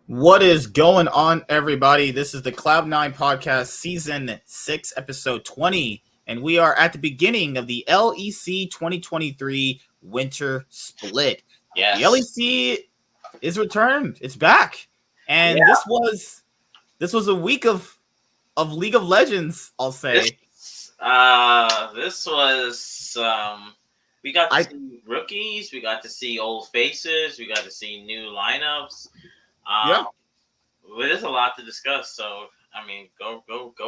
What is going on, everybody? This is the Cloud9 podcast, season 6, episode 20, and we are at the beginning of the LEC 2023 winter split. Yes. The LEC is returned; it's back, and this was a week of League of Legends. I'll say this was we got to see rookies, we got to see old faces, we got to see new lineups. There's a lot to discuss, so I mean, go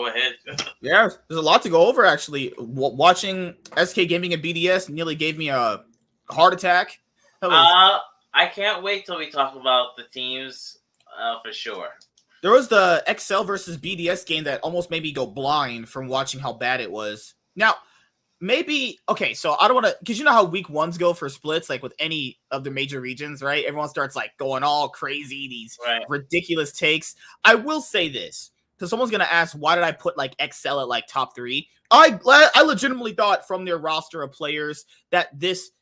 ahead. Yeah, there's a lot to go over. Actually, watching SK Gaming and BDS nearly gave me a heart attack. I can't wait till we talk about the teams for sure. There was the XL versus BDS game that almost made me go blind from watching how bad it was. Now, maybe, okay, so I don't want to, because you know how week ones go for splits, like with any of the major regions, right? Everyone starts like going all crazy, these ridiculous takes. I will say this, because someone's going to ask, why did I put like XL at like top 3? I legitimately thought from their roster of players that this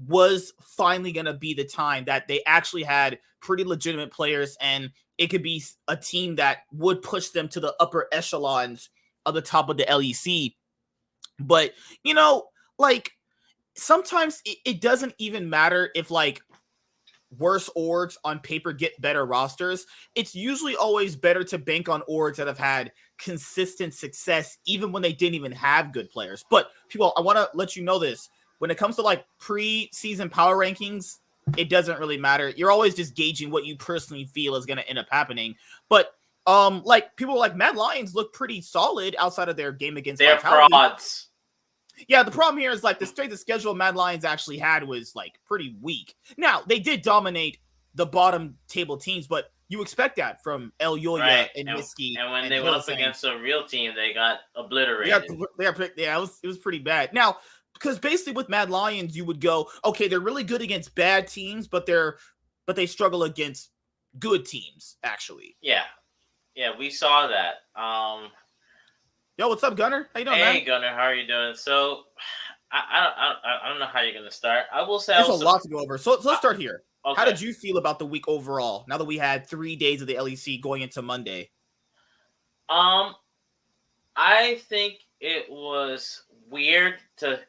was finally going to be the time that they actually had pretty legitimate players, and it could be a team that would push them to the upper echelons of the top of the LEC. But, you know, like, sometimes it doesn't even matter if, like, worse orgs on paper get better rosters. It's usually always better to bank on orgs that have had consistent success, even when they didn't even have good players. But, people, I want to let you know this. When it comes to, like, pre-season power rankings, it doesn't really matter. You're always just gauging what you personally feel is going to end up happening. But, like, people like Mad Lions look pretty solid outside of their game against Vitality. Frauds. Yeah, the problem here is, like, the strength of schedule Mad Lions actually had was, like, pretty weak. Now, they did dominate the bottom table teams, but you expect that from El Yoya and Whiskey. And when they went up against a real team, they got obliterated. Yeah, it was pretty bad. Now, because basically with Mad Lions, you would go, okay, they're really good against bad teams, but they struggle against good teams, actually. Yeah, we saw that. Yo, what's up, Gunner? How you doing, man? Hey, Gunner, how are you doing? So, I don't know how you're gonna start. I will say there's a lot to go over. So let's start here. Okay. How did you feel about the week overall? Now that we had 3 days of the LEC going into Monday. I think it was weird to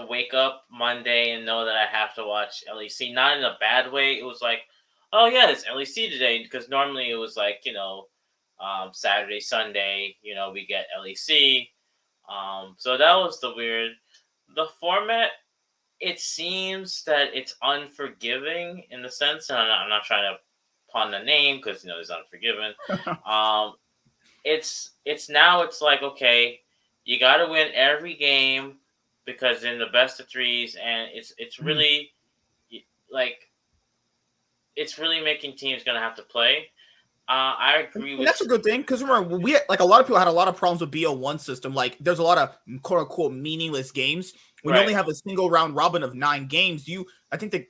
wake up Monday and know that I have to watch LEC. Not in a bad way. It was like, oh yeah, it's LEC today, because normally it was like, Saturday, Sunday, we get LEC. So that was the weird. The format, it seems that it's unforgiving in the sense, and I'm not trying to pawn the name because it's Unforgiven. It's like, okay, you got to win every game because in the best of threes, and it's really like it's really making teams gonna have to play. I agree with that's a good thing, because remember, we had, like, a lot of people had a lot of problems with BO1 system. Like, there's a lot of quote unquote meaningless games. When you only have a single round robin of 9 games, I think that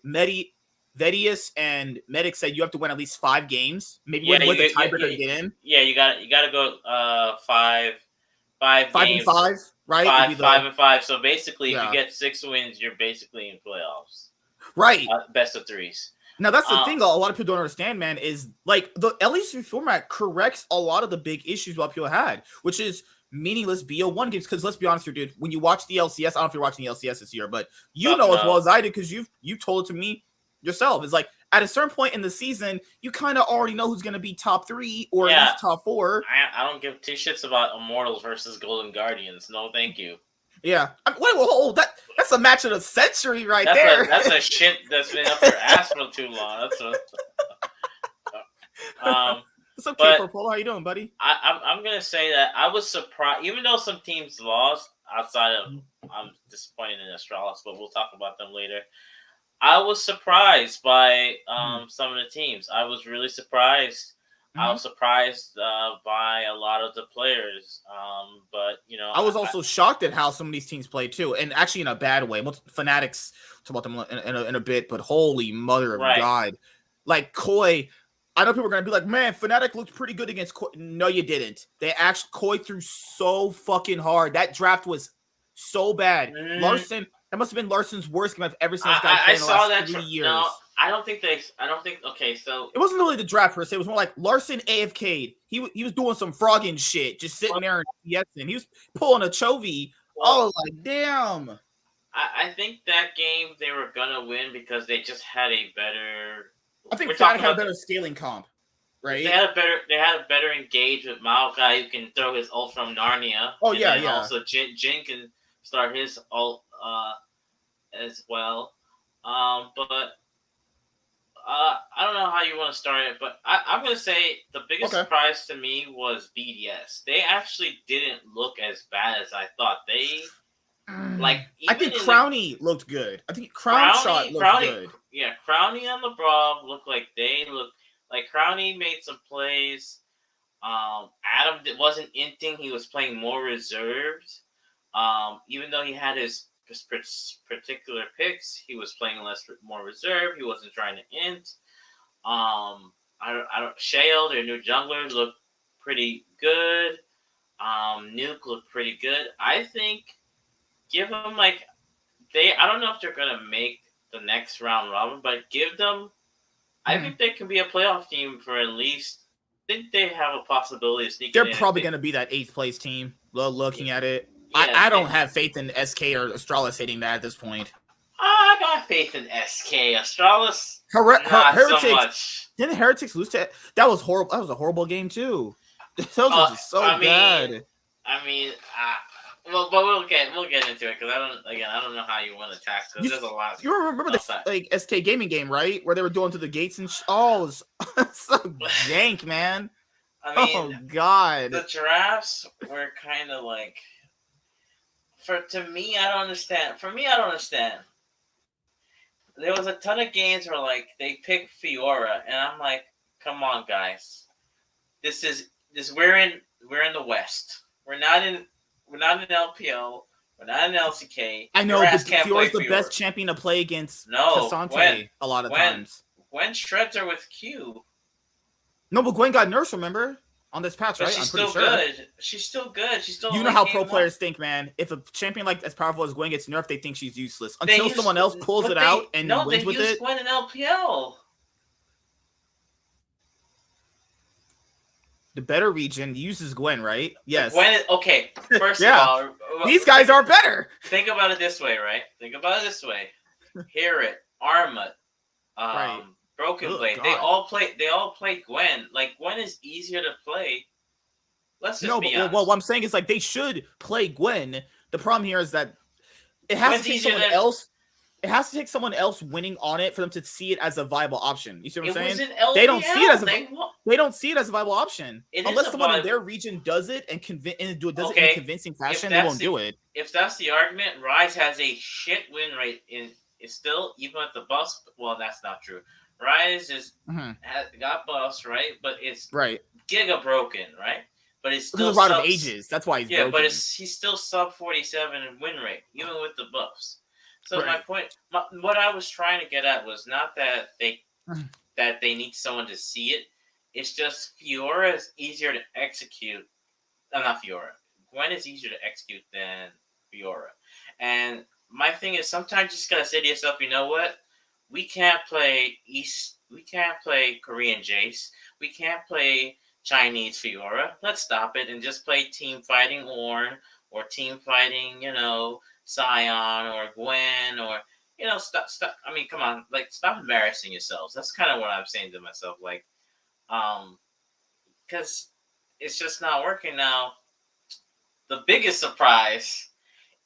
Vedius and Medic said you have to win at least 5 games. Maybe with the tiebreaker to get in. Yeah, you got to go 5 games. 5 and 5, right? 5 and 5. So basically, if you get 6 wins, you're basically in playoffs. Right. Best of threes. Now, that's the thing, though, a lot of people don't understand, man, is, like, the LEC format corrects a lot of the big issues what people had, which is meaningless BO1 games. Because let's be honest here, dude, when you watch the LCS, I don't know if you're watching the LCS this year, but as well as I did, because you told it to me yourself. It's like, at a certain point in the season, you kind of already know who's going to be top 3 or at least top 4. I don't give 2 shits about Immortals versus Golden Guardians. No, thank you. Yeah. That's a match of the century there. That's a shit that's been up your ass for too long. It's okay, for Polo. How you doing, buddy? I'm gonna say that I was surprised, even though some teams lost outside of. I'm disappointed in Astralis, but we'll talk about them later. I was surprised by some of the teams. I was really surprised. I was surprised by a lot of the players, but I was also shocked at how some of these teams played too, and actually in a bad way. Fanatics, talk about them in a bit, but holy mother of God, like Koi. I know people are gonna be like, man, Fnatic looked pretty good against Koi. No, you didn't. Koi threw so fucking hard. That draft was so bad. Larson, that must have been Larson's worst game I've ever seen this guy play in the last 3 years. I don't think they. I don't think. Okay, so It wasn't really the draft per se. It was more like Larson AFK'd. He was doing some frogging shit, just sitting there and BSing. He was pulling a Chovy. well, Like, damn. I think that game they were gonna win because they just had a better. I think We're Fnatic talking had a about better scaling comp, right? They had a better engage with Maokai, who can throw his ult from Narnia. Oh, and yeah, then yeah. Also, Jin can start his ult as well. But I don't know how you want to start it, but I'm gonna say the biggest surprise to me was BDS. They actually didn't look as bad as I thought. They like. I think Crowny looked good. I think Crownshot looked good. Yeah, Crowny and LeBron looked like they looked like Crowny made some plays. Adam wasn't inting; he was playing more reserved. Even though he had his particular picks, he was playing more reserved. He wasn't trying to int. I don't. Shale, their new jungler, looked pretty good. Nuke looked pretty good. I think give them like I don't know if they're gonna make the next round robin, but give them. I think they can be a playoff team for at least. I think they have a possibility of sneaking. They're probably going to be that 8th place team. Looking at it, yeah, I don't have faith in SK or Astralis hitting that at this point. I got faith in SK. Astralis, Heretics. So much. Didn't Heretics lose to? That was horrible. That was a horrible game too. Those were just so bad. Well, but we'll get into it because I don't know how you want to tackle. Because there's a lot. You remember this like SK gaming game, right? Where they were doing to the gates and it was so jank, man. Oh god, the drafts were kind of like. To me, I don't understand. For me, I don't understand. There was a ton of games where like they picked Fiora, and I'm like, come on, guys. We're in the West. We're not in LPL. We're not in LCK. I know, but Fiora's the best champion to play against Cassante a lot of times. Gwen shreds her with Q. No, but Gwen got nerfed, remember? On this patch, right? She's still good. She's still good. She's still. You know how pro players think, man. If a champion like as powerful as Gwen gets nerfed, they think she's useless until someone else pulls it out and wins with it. They use Gwen in LPL. The better region uses Gwen, right? Yes. Gwen is, okay. First of all, these guys are better. Think about it this way, right? Hear it, Arma, right. Broken Blade. They all play Gwen. Like Gwen is easier to play. Let's just be honest. Well, what I'm saying is like they should play Gwen. The problem here is that it has to take someone else. It has to take someone else winning on it for them to see it as a viable option. You see what I'm saying? They don't see it as a viable option unless someone in their region does it and does it in a convincing fashion. They won't do it. If that's the argument, Rise has a shit win rate. Is still even with the buffs. Well, that's not true. Rise got buffs, right? But it's giga broken, right? But it's still Rod of Ages. That's why he's broken. But he's still sub 47 in win rate, even with the buffs. So my point, what I was trying to get at was not that they need someone to see it. It's just Fiora is easier to execute. Not Fiora. Gwen is easier to execute than Fiora. And my thing is sometimes you just gotta say to yourself, you know what? We can't play Korean Jace. We can't play Chinese Fiora. Let's stop it and just play team fighting Ornn or team fighting, Sion or Gwen or stop. I mean, come on, like stop embarrassing yourselves. That's kind of what I'm saying to myself, like, because it's just not working now. The biggest surprise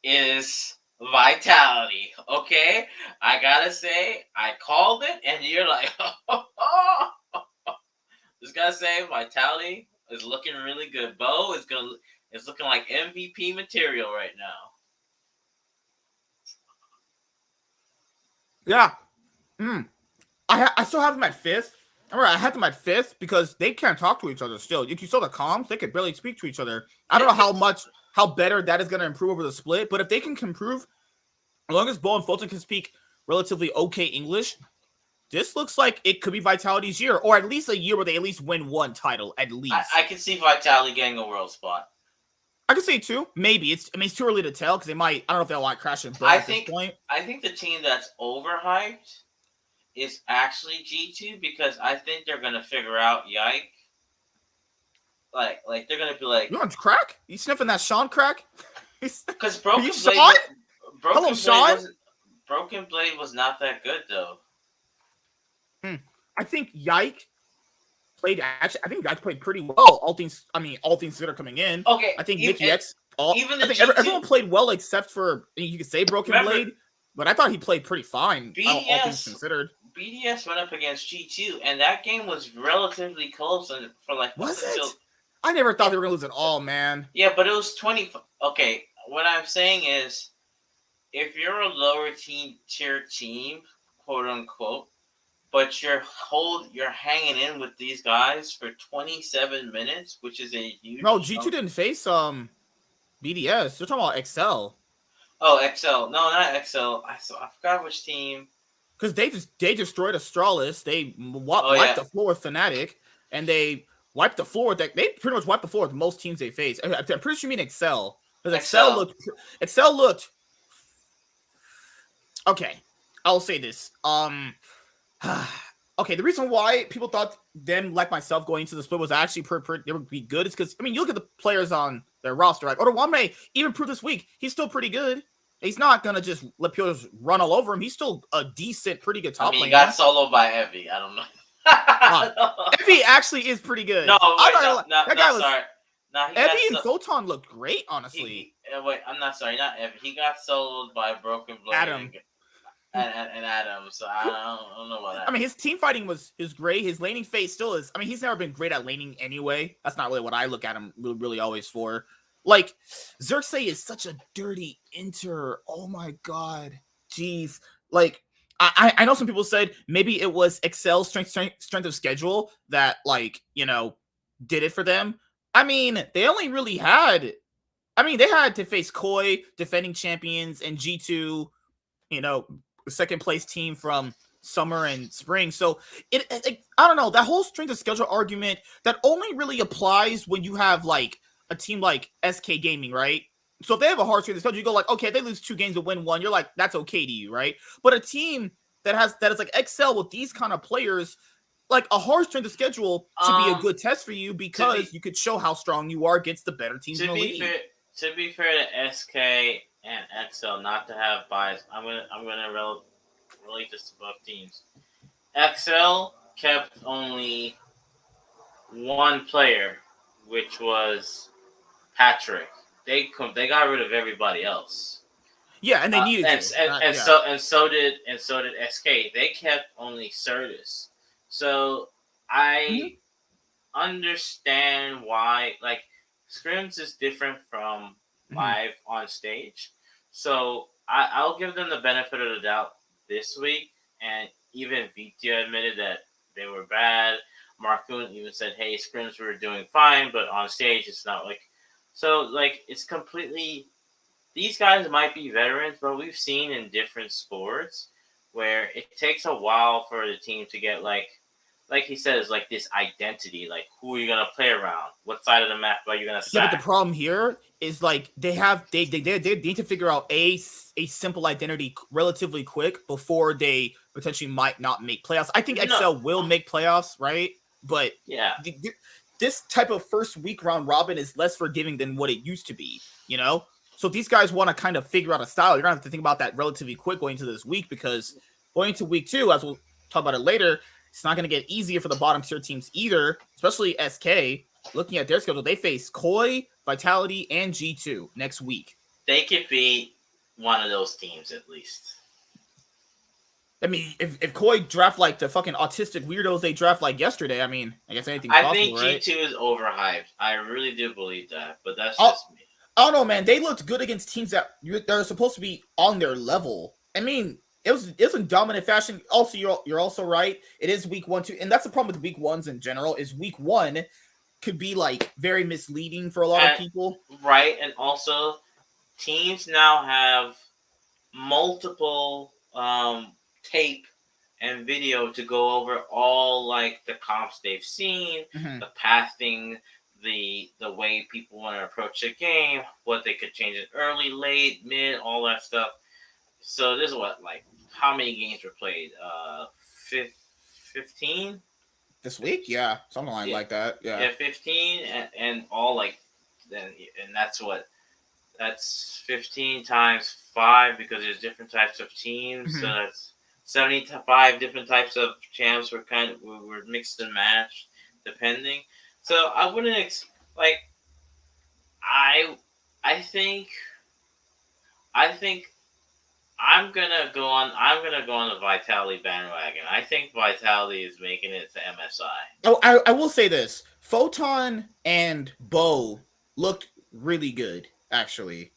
is Vitality. Okay, I gotta say I called it, and you're like, just gotta say Vitality is looking really good. Bo is looking like MVP material right now. Yeah. I still have them at 5th. All right, I had them at 5th because they can't talk to each other still. If you saw the comms, they could barely speak to each other. I don't know how better that is going to improve over the split, but if they can improve, as long as Bo and Fulton can speak relatively okay English, this looks like it could be Vitality's year, or at least a year where they at least win one title, at least. I can see Vitality getting a world spot. I could say 2. Maybe. It's too early to tell because they might. I don't know if they'll crash and burn at this point. I think the team that's overhyped is actually G2 because I think they're gonna figure out Yike. Like they're gonna be like, You on crack? You sniffing that Sean crack? because Are you Sean? Hello, Sean. Broken Blade was not that good though. I think Yike played actually. I think Yike played pretty well. All things that are coming in. Okay, I think Mickey X. even I the think G2, everyone played well except for you could say Broken Blade, but I thought he played pretty fine. All things considered. BDS went up against G2, and that game was relatively close. And for like, Was it? I never thought they were gonna lose at all, man. Yeah, but it was 20. Okay, what I'm saying is, if you're a lower tier team, quote unquote, but you're hanging in with these guys for 27 minutes, which is a huge. No, G2 didn't face BDS. They're talking about XL. Oh, XL. No, not XL. I forgot which team. Because they destroyed Astralis. They wiped the floor with Fnatic, and they wiped the floor. They pretty much wiped the floor with most teams they faced. I'm pretty sure you mean Excel. Because Excel looked. Okay, I'll say this. Okay, the reason why people thought them, like myself, going into the split was actually they would be good is because you look at the players on their roster. Like Otowanme even proved this week he's still pretty good. He's not gonna just let people run all over him. He's still a decent, pretty good top laner. He got soloed by Evie. I don't know. Evie actually is pretty good. No, wait, that guy was. Sorry. No, Evie and Photon looked great, honestly. Wait, I'm not sorry, not Evie. He got soloed by Broken Blade. Adam. And Adam, so I don't know about that. His team fighting was great. His laning phase still is. He's never been great at laning anyway. That's not really what I look at him really always for. Like, Xerxes is such a dirty inter. Oh my god. Jeez. Like, I know some people said maybe it was Excel's strength of schedule that, like, did it for them. They only really had. They had to face Koi, defending champions, and G2, second place team from summer and spring. So it I don't know, that whole strength of schedule argument that only really applies when you have like a team like SK Gaming, right? So if they have a hard strength of schedule, you go like, okay, they lose 2 games to win 1, you're like, that's okay to you, right? But a team that is like XL with these kind of players, like a hard strength of schedule should be a good test for you because you could show how strong you are against the better teams in the league. To be fair to SK and XL, not to have bias, I'm gonna relate this to both teams. XL kept only one player, which was Patrick. They got rid of everybody else. Yeah, and they needed to. So did SK. They kept only Certus. So I understand why, like, scrims is different from live on stage. So I'll give them the benefit of the doubt this week. And even VIT admitted that they were bad. Marcoon even said, hey, scrims were doing fine, but on stage it's not like. So, like, it's completely. These guys might be veterans, but we've seen in different sports where it takes a while for the team to get, like he says, like this identity. Like, who are you gonna play around? What side of the map are you gonna sack? Yeah, but the problem here is like they need to figure out a simple identity relatively quick before they potentially might not make playoffs. I think XL will make playoffs, right? But yeah, this type of first week round robin is less forgiving than what it used to be, So if these guys want to kind of figure out a style, you're gonna have to think about that relatively quick going into this week, because going into week 2, as we'll talk about it later, it's not going to get easier for the bottom tier teams either, especially SK. Looking at their schedule, they face Koi, Vitality, and G2 next week. They could be one of those teams at least. If Koi draft like the fucking autistic weirdos they draft like yesterday, I guess anything's possible, I think right? G2 is overhyped. I really do believe that, but that's just me. I don't know, man. They looked good against teams that are supposed to be on their level. It was in dominant fashion. Also, you're also right. It is week 1, 2, and that's the problem with week 1s in general. Is week 1 could be like very misleading for a lot of people, right? And also, teams now have multiple tape and video to go over all like the comps they've seen, the pathing, the way people want to approach the game, what they could change it early, late, mid, all that stuff. So this is what, like, how many games were played? 15 This week, yeah, something like that. Yeah, 15 and all like then, and that's 15 times 5 because there's different types of teams. So that's 75 different types of champs were mixed and matched depending. So I wouldn't like I think I'm gonna go on the Vitality bandwagon. I think Vitality is making it to MSI. Oh, I will say this: Photon and Bo looked really good, actually.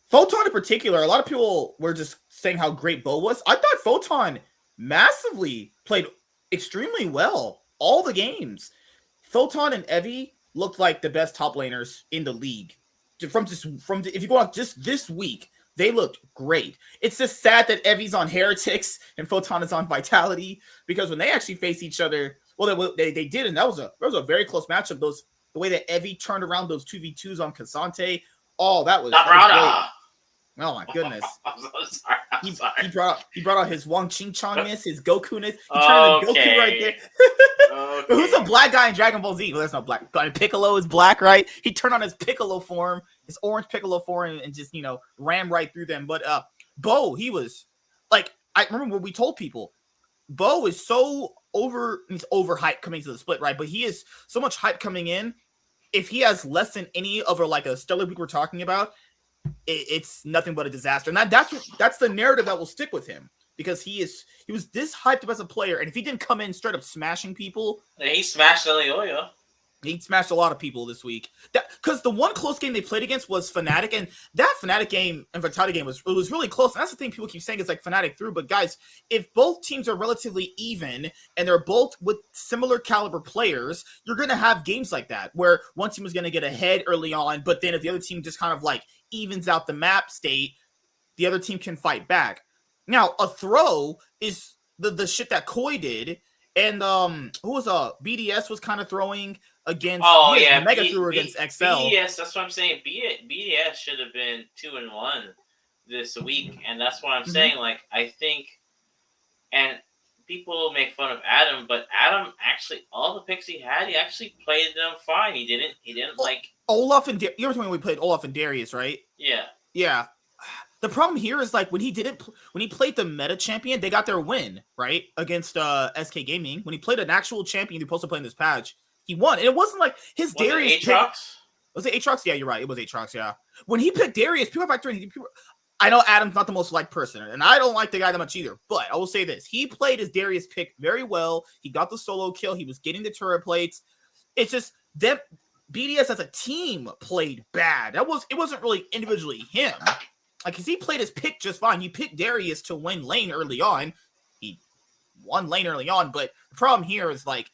Photon in particular, a lot of people were just saying how great Bo was. I thought Photon massively played extremely well all the games. Photon and Evie looked like the best top laners in the league. If you go out just this week, they looked great. It's just sad that Evie's on Heretics and Photon is on Vitality, because when they actually face each other, well, they did, and that was a very close matchup. The way that Evie turned around those 2v2s on Cassante, that was great. Oh my goodness! I'm so sorry. I'm sorry. He brought out his Wang Qingchang-ness, his Goku-ness. He turned into Goku right there. But who's a black guy in Dragon Ball Z? Well, there's no black guy. Piccolo is black, right? He turned on his Piccolo form, his orange Piccolo form, and just ran right through them. But Bo, he was like, I remember when we told people, Bo is so he's overhyped coming to the split, right? But he is so much hype coming in. If he has less than any of like a stellar week we're talking about, it's nothing but a disaster. And that's the narrative that will stick with him, because he was this hyped up as a player, and if he didn't come in straight up smashing people, he smashed Elioya. He smashed a lot of people this week. Because the one close game they played against was Fnatic, and that Fnatic game and Vitality game was really close. And that's the thing people keep saying is like Fnatic through. But guys, if both teams are relatively even and they're both with similar caliber players, you're going to have games like that where one team is going to get ahead early on, but then if the other team just kind of like evens out the map state, the other team can fight back. Now, a throw is the shit that Koi did, and who was BDS was kind of throwing against Mega threw against XL. BDS, that's what I'm saying. BDS should have been 2-1 this week, and that's what I'm saying. Like, I think, and people make fun of Adam, but Adam actually, all the picks he had, he actually played them fine. He didn't like Olaf and you remember when we played Olaf and Darius, right? Yeah. The problem here is like when he played the meta champion, they got their win, right? Against SK Gaming. When he played an actual champion who's supposed to play in this patch, he won. And it wasn't like his Darius pick. Was it Aatrox? Yeah, you're right. It was Aatrox, yeah. When he picked Darius, people have I know Adam's not the most liked person, and I don't like the guy that much either, but I will say this. He played his Darius pick very well. He got the solo kill. He was getting the turret plates. It's just them BDS as a team played bad. It wasn't really individually him. Like, because he played his pick just fine. He picked Darius to win lane early on. He won lane early on, but the problem here is, like,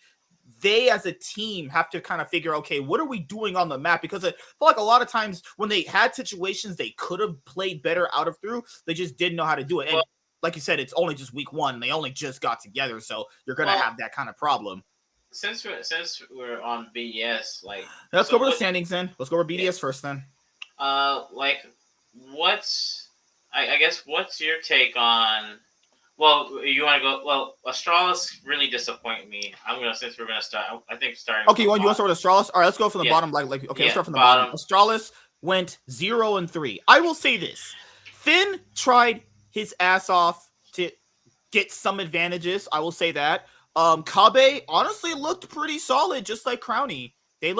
they as a team have to kind of figure, okay, what are we doing on the map? Because I feel like a lot of times when they had situations they could have played better out of through, they just didn't know how to do it. And like you said, it's only just week one. They only just got together, so you're going to have that kind of problem. Since we're on BDS, like... Let's go over the standings then. Let's go over BDS first then. I guess what's your take on? Well, you want to go? Well, Astralis really disappoint me. Since we're gonna start. I think starting. Okay, you want to start with Astralis? All right, let's go from the bottom. Let's start from the bottom. Astralis went 0-3. I will say this: Finn tried his ass off to get some advantages. I will say that. Kabe honestly looked pretty solid, just like Crowny. He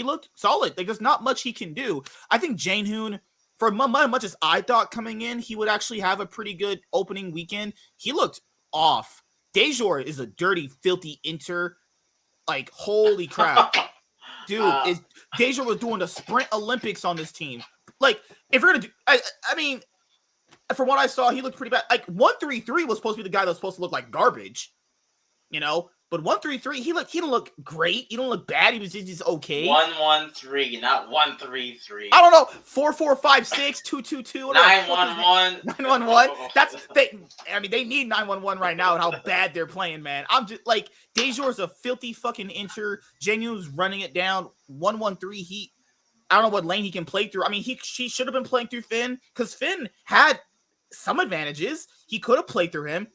looked solid. Like, there's not much he can do. I think Janehoon, for much as I thought coming in, he would actually have a pretty good opening weekend. He looked off. Dejor is a dirty, filthy inter. Like, holy crap. Dude, Dejor was doing the Sprint Olympics on this team. Like, if you're going to do... I mean, from what I saw, he looked pretty bad. Like, 133 was supposed to be the guy that was supposed to look like garbage. But 133, he didn't look great. He didn't look bad. He was just okay. 113, not 133. I don't know. 4456, 222, 911. 911. They need 911 right now and how bad they're playing, man. I'm just like, Dejor's a filthy fucking inter. Genu's running it down. 113. I don't know what lane he can play through. I mean, she should have been playing through Finn, because Finn had some advantages. He could have played through him.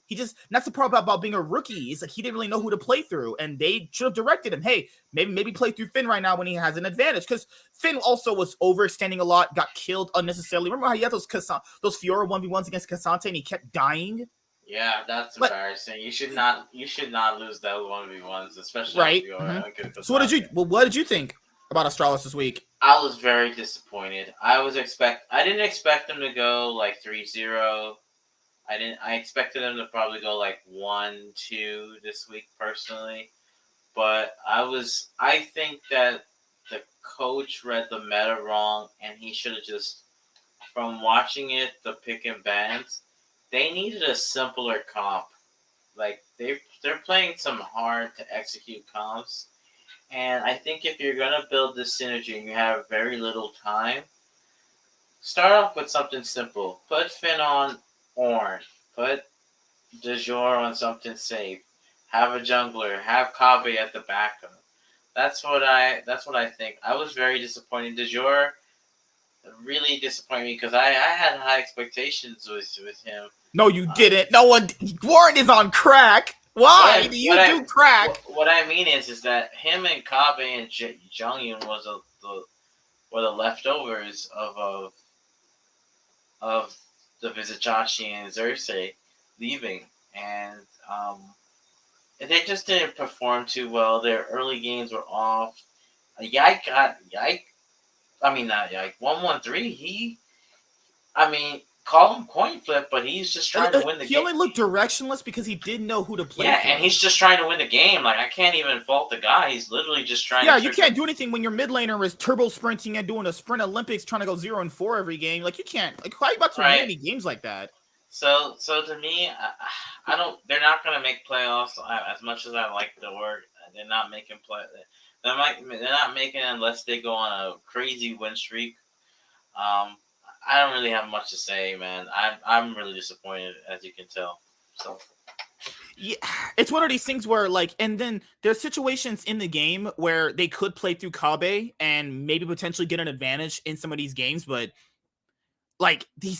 That's the problem about being a rookie. It's like he didn't really know who to play through, and they should have directed him. Hey, maybe play through Finn right now when he has an advantage, because Finn also was overextending a lot, got killed unnecessarily. Remember how he had those Fiora 1v1s against Cassante and he kept dying? Yeah, that's embarrassing. You should not lose those 1v1s, especially right. Fiora. So what did you think about Astralis this week? I was very disappointed. I didn't expect them to go like 3-0. I expected them to probably go like 1-2 this week personally. But I think that the coach read the meta wrong, and he should have just, from watching it, the pick and bans, they needed a simpler comp. Like they're playing some hard to execute comps. And I think if you're going to build this synergy and you have very little time, start off with something simple. Put Finn on Ornn. Put De Jure on something safe. Have a jungler. Have Kabe at the backup. That's what I think. I was very disappointed. De Jure really disappointed me because I had high expectations with him. No, you didn't. No one. Warren is on crack. Why do you do crack? What I mean is that him and Kabe and Junghyun were the leftovers of the Vizicachi and Xerxes leaving, and they just didn't perform too well. Their early games were off. Not Yike. 1-1-3. Call him coin flip, but he's just trying to win the game. He only looked directionless because he didn't know who to play. Yeah, for. And he's just trying to win the game. Like, I can't even fault the guy. He's literally just trying. Yeah, you can't do anything when your mid laner is turbo sprinting and doing a sprint Olympics, trying to go 0-4 every game. Like, you can't. Like, how are you about to win any games like that? So to me, I don't. They're not going to make playoffs. As much as I like the word, they're not making play. They're not making it unless they go on a crazy win streak. I don't really have much to say, man. I'm really disappointed, as you can tell. So, yeah, it's one of these things where, like, and then there's situations in the game where they could play through Kabe and maybe potentially get an advantage in some of these games, but like the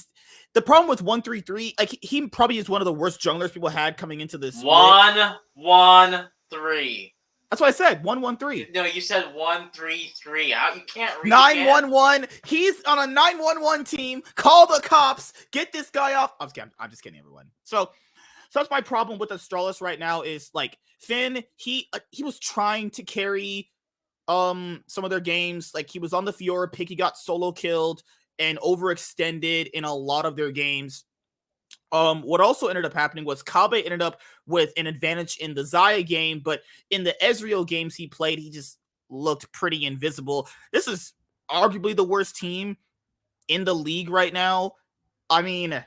problem with 1-3-3, like, he probably is one of the worst junglers people had coming into this. 1-1-3. That's what I said. 1-1-3. No, you said 1-3-3. How you can't read 9-1-1. He's on a 9-1-1 team. Call the cops. Get this guy off. I'm just kidding, everyone. So that's my problem with Astralis right now is, like, Finn, he was trying to carry some of their games. Like, he was on the Fiora pick. He got solo killed and overextended in a lot of their games. What also ended up happening was Kabe ended up with an advantage in the Xayah game, but in the Ezreal games he played, he just looked pretty invisible. This is arguably the worst team in the league right now. I mean,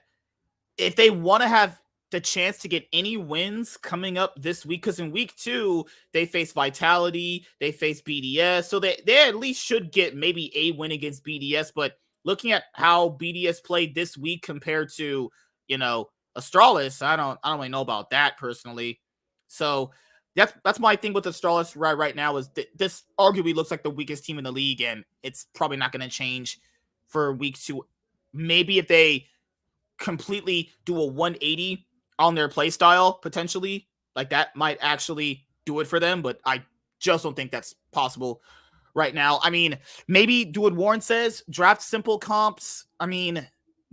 if they want to have the chance to get any wins coming up this week, because in week 2, they face Vitality, they face BDS, so they at least should get maybe a win against BDS, but looking at how BDS played this week compared to, Astralis, I don't really know about that personally. So that's my thing with Astralis right now is this arguably looks like the weakest team in the league, and it's probably not going to change for week 2. Maybe if they completely do a 180 on their play style, potentially, like, that might actually do it for them, but I just don't think that's possible right now. I mean, maybe do what Warren says, draft simple comps. I mean,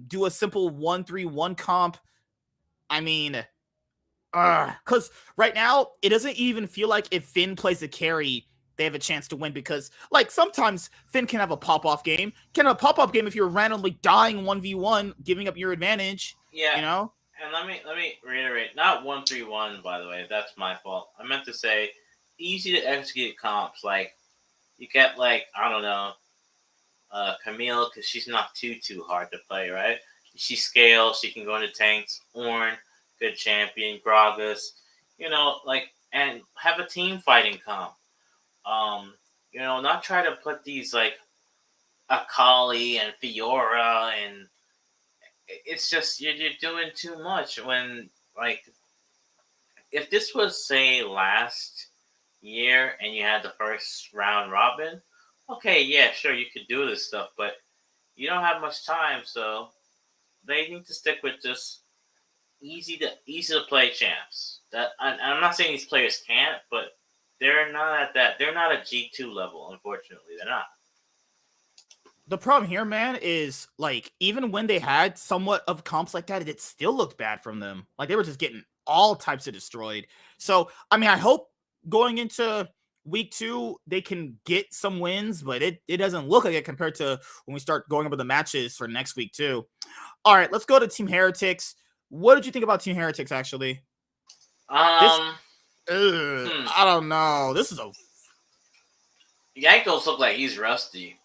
do a simple 1-3-1 comp. I mean, because right now it doesn't even feel like if Finn plays a carry, they have a chance to win, because, like, sometimes Finn can have a pop-off game. Can have a pop-off game if you're randomly dying 1v1, giving up your advantage. Yeah. And let me reiterate, not 1-3-1, by the way. That's my fault. I meant to say easy to execute comps. Like, you get, like, I don't know, Camille, because she's not too hard to play, right? She scales, she can go into tanks. Ornn, good champion. Gragas, and have a team fighting comp. Not try to put these, like, Akali and Fiora, and it's just you're doing too much. When, like, if this was, say, last year and you had the first round robin, okay, yeah, sure, you could do this stuff, but you don't have much time, so they need to stick with just easy to play champs. That I'm not saying these players can't, but they're not at that. They're not a G2 level. Unfortunately, they're not. The problem here, man, is like even when they had somewhat of comps like that, it still looked bad from them. Like they were just getting all types of destroyed. So I mean, I hope going into week 2 they can get some wins, but it doesn't look like it compared to when we start going over the matches for next week too. All right, let's go to Team Heretics. What did you think about Team Heretics actually? This, I don't know. This is a Yankos look like he's rusty.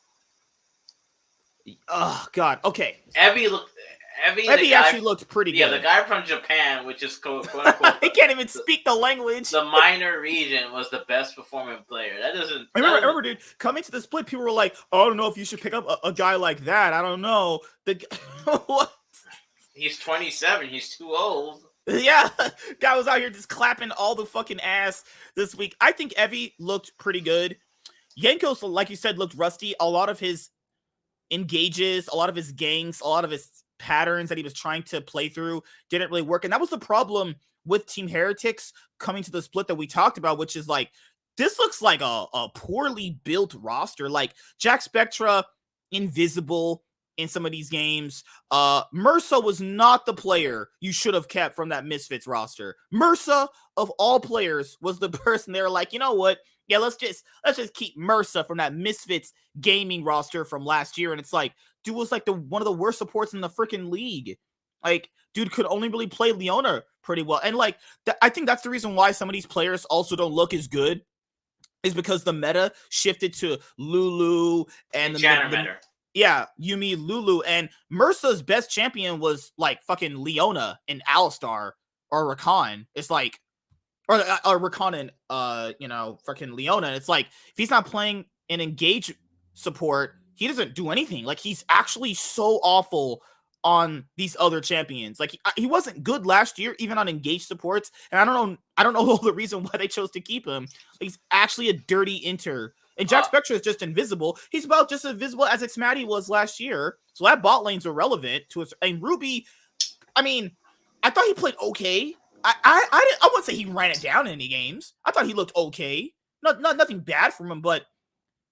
Oh God. Okay. Evie actually looked pretty good. Yeah, the guy from Japan, which is quote unquote, he can't even speak the language. The minor region was the best performing player. That doesn't. I remember, dude. Coming to the split, people were like, "Oh, I don't know if you should pick up a guy like that." I don't know. What? He's 27. He's too old. Yeah, guy was out here just clapping all the fucking ass this week. I think Evie looked pretty good. Yankos, like you said, looked rusty. A lot of his engages, a lot of his ganks, a lot of his patterns that he was trying to play through didn't really work. And that was the problem with Team Heretics coming to the split that we talked about, which is like, this looks like a poorly built roster. Like Jack Spectra, invisible in some of these games. Mursa was not the player you should have kept from that Misfits roster. Mursa, of all players, was the person they were like, you know what? Yeah, let's just keep Mursa from that Misfits gaming roster from last year. And it's like, dude was like one of the worst supports in the freaking league. Like, dude could only really play Leona pretty well. And like, I think that's the reason why some of these players also don't look as good, is because the meta shifted to Lulu and yeah, Yumi, Lulu, and Mursa's best champion was like fucking Leona and Alistar or Rakan. It's like, or Rakan and freaking Leona. It's like, if he's not playing an engage support, he doesn't do anything. Like, he's actually so awful on these other champions. Like, he wasn't good last year, even on engaged supports. And I don't know the reason why they chose to keep him. Like, he's actually a dirty inter. And Jack Spectra is just invisible. He's about just as invisible as Xmatty was last year. So that bot lane's irrelevant to us. And Ruby, I mean, I thought he played okay. I wouldn't say he ran it down in any games. I thought he looked okay. Nothing bad from him, but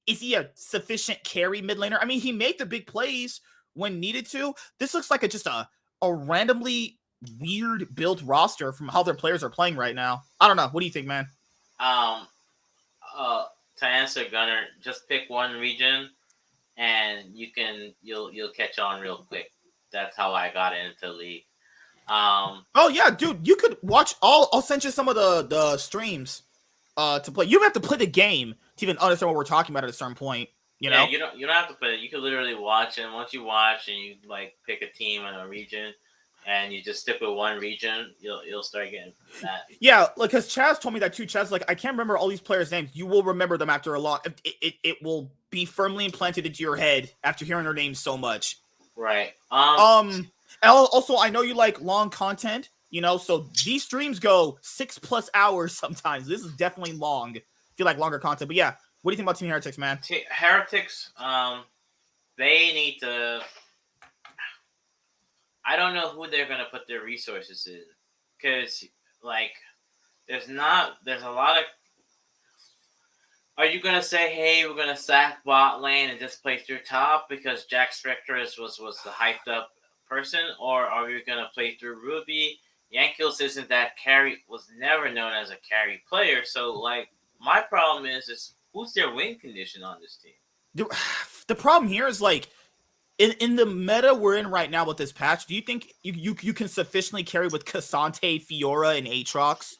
is he a sufficient carry mid laner? I mean, he made the big plays when needed to. This looks like just a randomly weird built roster from how their players are playing right now. I don't know. What do you think, man? To answer Gunner, just pick one region and you'll catch on real quick. That's how I got into the league. Oh yeah, dude, you could watch I'll send you some of the streams to play. You don't have to play the game to even understand what we're talking about at a certain point. You know? Yeah, you don't have to play it. You can literally watch, and once you watch and you like pick a team and a region, and you just stick with one region, you'll start getting that. Yeah, like, because Chaz told me that too. Chaz, like, I can't remember all these players' names. You will remember them after a long. It will be firmly implanted into your head after hearing their names so much. Right. And also, I know you like long content. So these streams go 6+ hours sometimes. This is definitely long. If you like longer content, but yeah, what do you think about Team Heretics, man? Heretics, they need to. I don't know who they're gonna put their resources in, because like, there's a lot of. Are you gonna say, hey, we're gonna sack bot lane and just play through top because Jack Spectra was the hyped up person, or are we gonna play through Ruby? Yankos isn't that carry, was never known as a carry player, so like, my problem is who's their win condition on this team? The problem here is like, in the meta we're in right now with this patch, do you think you can sufficiently carry with Cassante, Fiora, and Aatrox?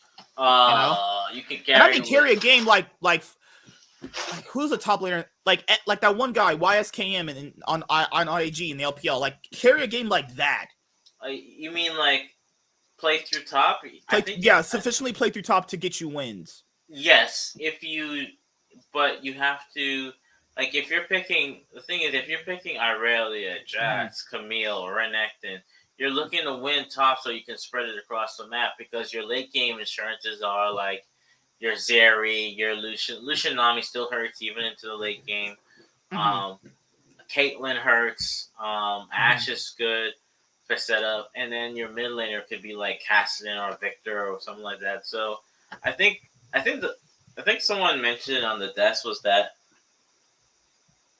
You can carry. And I mean, carry a game like who's the top laner? Like that one guy, YSKM, on AG in the LPL. Like, carry a game like that. You mean like play through top? Sufficiently play through top to get you wins. Yes, but you have to. Like, if you're picking Irelia, Jax, Camille, Renekton, you're looking to win top so you can spread it across the map, because your late game insurances are like your Zeri, your Lucian. Lucian Nami still hurts even into the late game. Caitlyn hurts. Ashe is good. for setup, and then your mid laner could be like Cassidy or Victor or something like that. So I think I think the I think someone mentioned it on the desk was that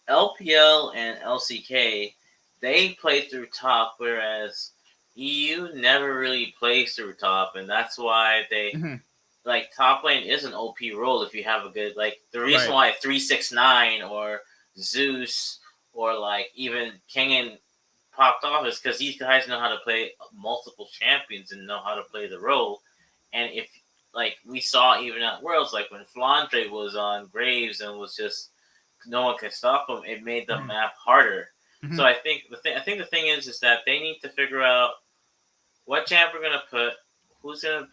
LPL and LCK they play through top, whereas EU never really plays through top, and that's why they Mm-hmm. like top lane is an OP role if you have a good like the reason Right. why 369 or Zeus or like even King popped off is because these guys know how to play multiple champions and know how to play the role. And if like we saw even at Worlds, like when Flandre was on Graves and was just no one could stop him, it made the Mm-hmm. map harder. Mm-hmm. So I think the thing is that they need to figure out what champ we're gonna put, who's gonna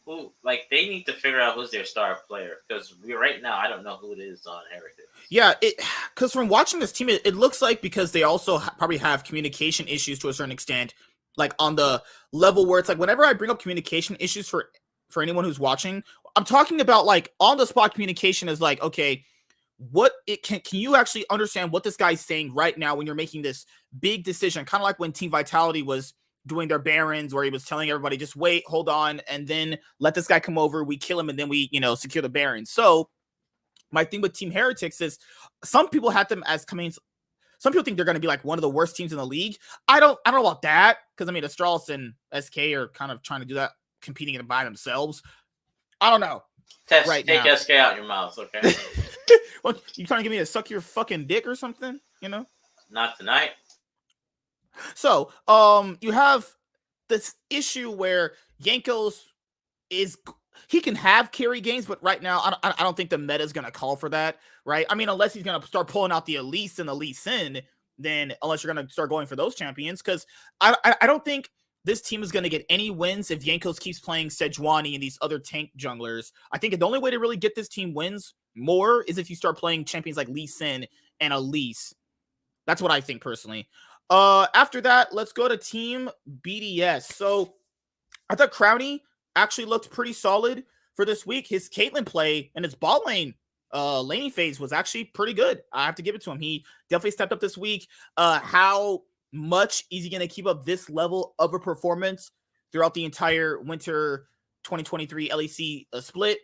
who like they need to figure out who's their star player because right now I don't know who it is on Heritage. Yeah, because from watching this team, it looks like because they also probably have communication issues to a certain extent, like on the level where it's like whenever I bring up communication issues for anyone who's watching, I'm talking about like on the spot communication is like, okay, what it can you actually understand what this guy's saying right now when you're making this big decision, kind of like when Team Vitality was doing their barons where he was telling everybody just wait, hold on, and then let this guy come over, we kill him, and then we secure the barons. So my thing with Team Heretics is some people had them as coming. Some people think they're going to be like one of the worst teams in the league. I don't know about that because I mean Astralis and SK are kind of trying to do that, competing by themselves. I don't know. Take SK out your mouth, okay? What, you trying to get me to suck your fucking dick or something? Not tonight. So, you have this issue where Jankos he can have carry games, but right now I don't think the meta is going to call for that, right? I mean, unless he's going to start pulling out the Elise and the Lee Sin, then unless you're going to start going for those champions, because I don't think this team is going to get any wins if Jankos keeps playing Sejuani and these other tank junglers. I think the only way to really get this team wins more is if you start playing champions like Lee Sin and Elise. That's what I think personally. After that, let's go to Team BDS. So I thought Crowny actually looked pretty solid for this week. His Caitlyn play and his bot lane laning phase was actually pretty good. I have to give it to him. He definitely stepped up this week. How much is he going to keep up this level of a performance throughout the entire winter 2023 LEC split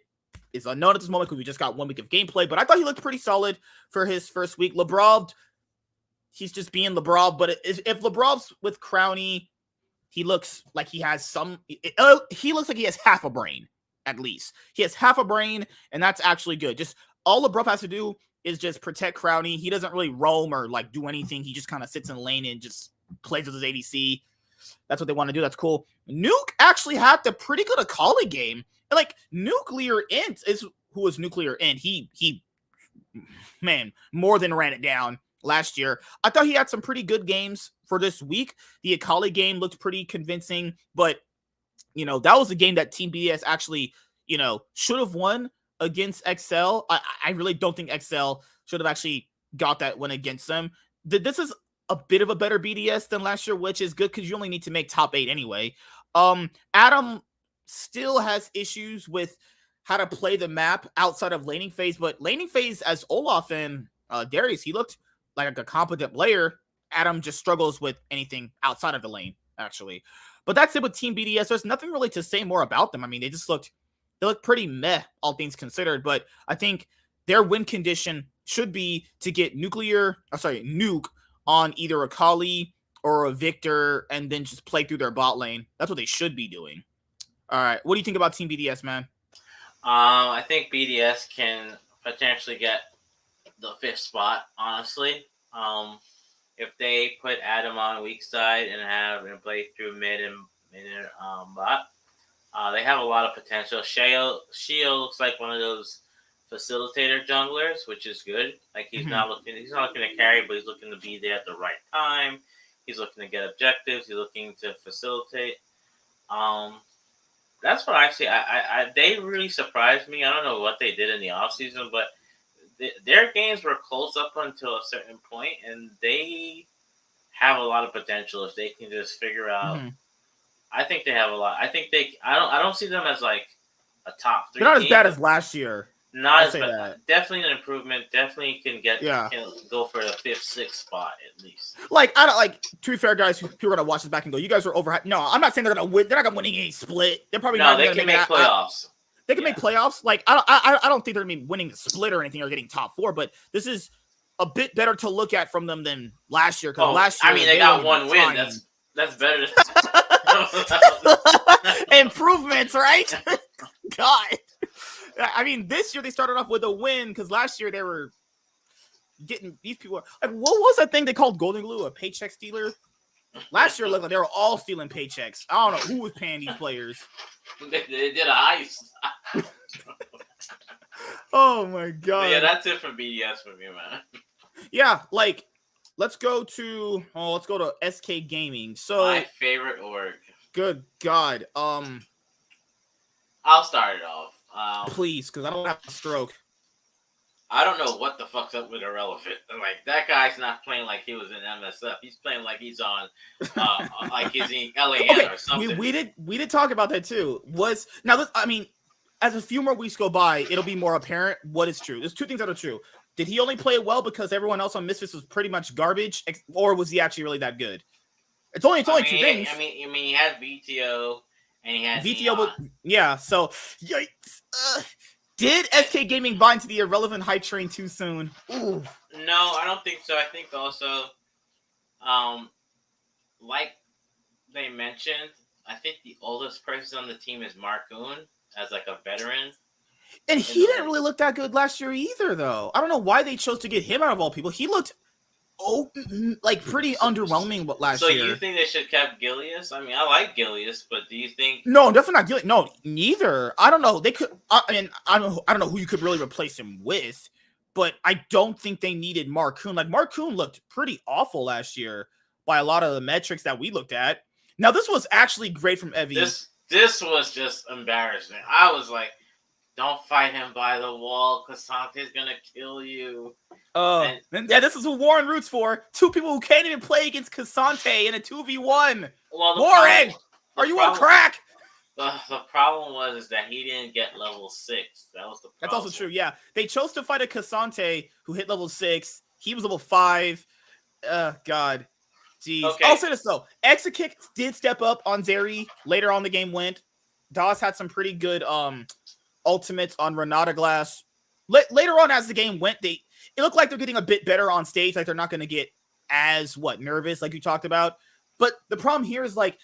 is unknown at this moment because we just got 1 week of gameplay, but I thought he looked pretty solid for his first week. Lebrov, he's just being Lebrov, but if Lebrov's with Crowny, he looks like he has he looks like he has half a brain, at least. He has half a brain, and that's actually good. Just all LeBruff has to do is just protect Crowny. He doesn't really roam or like do anything. He just kind of sits in the lane and just plays with his ADC. That's what they want to do. That's cool. Nuke actually had the pretty good Akali game. And like Nuclear Int is who was Nuclear Int. He man, more than ran it down last year. I thought he had some pretty good games for this week. The Akali game looked pretty convincing, but that was a game that Team BDS actually, should have won against XL. I really don't think XL should have actually got that win against them. This is a bit of a better BDS than last year, which is good because you only need to make top 8 anyway. Adam still has issues with how to play the map outside of laning phase, but laning phase as Olaf and Darius, he looked like a competent player. Adam just struggles with anything outside of the lane, actually. But that's it with Team BDS. There's nothing really to say more about them. I mean, they look pretty meh, all things considered. But I think their win condition should be to get Nuke on either Akali or a Victor and then just play through their bot lane. That's what they should be doing. All right. What do you think about Team BDS, man? I think BDS can potentially get the 5th spot, honestly. If they put Adam on weak side and have him play through mid and bot, they have a lot of potential. Shio looks like one of those facilitator junglers, which is good. Like he's not looking to carry, but he's looking to be there at the right time. He's looking to get objectives. He's looking to facilitate. That's what I see. They really surprised me. I don't know what they did in the offseason, but their games were close up until a certain point, and they have a lot of potential if they can just figure out. I think they have a lot. I don't see them as like a top 3. They're not team, as bad as last year. Not I'll as say bad. that. Definitely an improvement. Definitely can Yeah. go for the 5th, 6th spot at least. Like, I don't like, to be fair, guys, who are gonna watch this back and go, you guys are overhyped. No, I'm not saying they're gonna win. They're not gonna win any split. They're probably not No, even they gonna can make playoffs. they can make playoffs. Like, I don't think they're gonna be winning the split or anything or getting top 4, but this is a bit better to look at from them than last year. Because last year, I mean, they got one win. That's better than improvements, right? God. I mean, this year they started off with a win because last year they were getting these people. Like, what was that thing they called Golden Glue? A paycheck stealer? Last year, looked like they were all stealing paychecks. I don't know who was paying these players. They did a heist. Oh my god. But yeah, that's it from BDS for me, man. Yeah, like let's go to SK Gaming. So my favorite org. Good God. I'll start it off. Please, because I don't have a stroke. I don't know what the fuck's up with Irrelevant. Like, that guy's not playing like he was in MSF. He's playing like he's on, like he's in LAN or something. We did talk about that too. I mean, as a few more weeks go by, it'll be more apparent what is true. There's two things that are true. Did he only play well because everyone else on Misfits was pretty much garbage, or was he actually really that good? It's only two things. I mean, he had VTO and he had VTO, but yeah. So, yikes. Did SK Gaming buy into the Irrelevant hype train too soon? Ooh. No, I don't think so. I think also, like they mentioned, I think the oldest person on the team is Marcoon as like a veteran. And he didn't really look that good last year either, though. I don't know why they chose to get him out of all people. He looked pretty underwhelming last year. So you think they should have kept Gilius? I mean, I like Gilius, but do you think? No, definitely not Gilius. No, neither. I don't know. They could. I mean, I don't know who you could really replace him with, but I don't think they needed Marcoon. Like, Marcoon looked pretty awful last year by a lot of the metrics that we looked at. Now, this was actually great from Evie. This was just embarrassing. I was like, don't fight him by the wall. Casante's gonna kill you. This is what Warren roots for. Two people who can't even play against Casante in a 2v1. Well, Warren, are you on crack? The problem was that he didn't get level 6. That was the problem. That's also true, yeah. They chose to fight a Casante who hit level 6. He was level 5. God. Jeez. Okay. I'll say this, though. Exakick did step up on Zeri. Later on the game went. DOS had some pretty good ultimates on Renata Glass. Later on as the game went, it looked like they're getting a bit better on stage. Like, they're not going to get as, nervous, like you talked about. But the problem here is, like,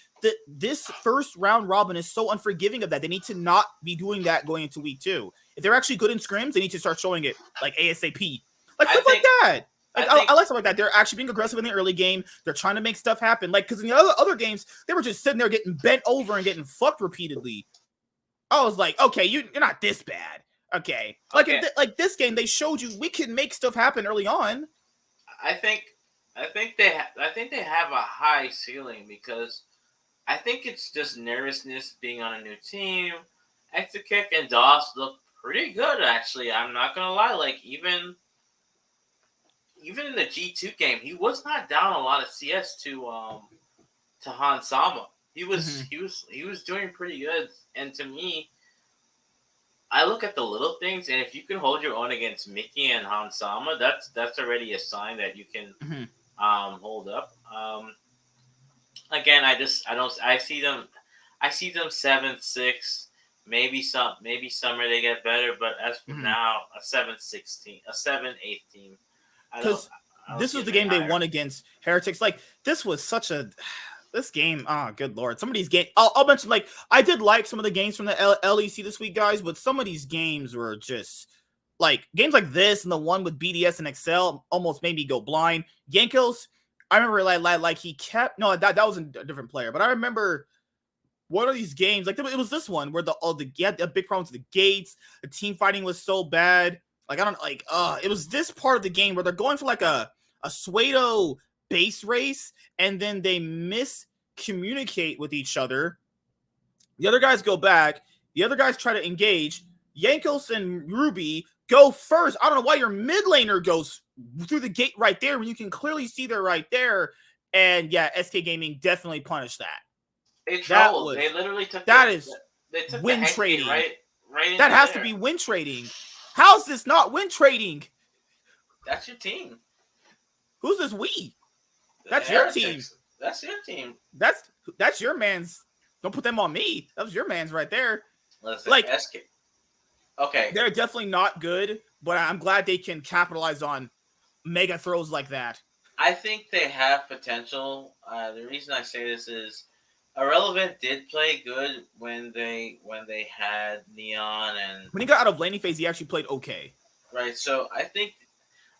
this first round robin is so unforgiving of that. They need to not be doing that going into week 2. If they're actually good in scrims, they need to start showing it, like, ASAP. Like, stuff like that. Like, I like stuff like that. They're actually being aggressive in the early game. They're trying to make stuff happen. Like, because in the other games, they were just sitting there getting bent over and getting fucked repeatedly. I was like, okay, you're not this bad. Okay. Like this game, they showed you we can make stuff happen early on. I think they have a high ceiling because I think it's just nervousness being on a new team. Exakick and DOS look pretty good, actually. I'm not gonna lie. Like, even in the G2 game, he was not down a lot of CS to Han Sama. He was doing pretty good. And to me, I look at the little things, and if you can hold your own against Mickey and Han Sama, that's already a sign that you can hold up. Again, I see them 7th, 6th, maybe summer they get better, but as for now, a 7th, 8th team. Because this was the game they won against Heretics. Like, this was such a this game. Oh, good lord! Some of these games. I'll mention, like, I did like some of the games from the LEC this week, guys, but some of these games were just like games like this, and the one with BDS and Excel almost made me go blind. Yankos, I remember like he kept that was a different player, but I remember one of these games, like it was this one where he had a big problem with the gates. The team fighting was so bad. Like, it was this part of the game where they're going for like a Suedo base race, and then they miscommunicate with each other. The other guys go back. The other guys try to engage. Yankos and Ruby go first. I don't know why your mid laner goes through the gate right there when you can clearly see they're right there. And yeah, SK Gaming definitely punished that. They trolled. They literally took that. Is they took win the trading. Right that has there. to be win trading. How's this not win trading? That's your team. Who's this we? The That's your Heretics. team. That's your team. That's your man's. Don't put them on me. That was your man's right there. Listen, Like, SK. Okay. they're definitely not good, but I'm glad they can capitalize on mega throws like that. I think they have potential. The reason I say this is Irrelevant did play good when they had Neon and When he got out of laning phase, he actually played okay. right. So I think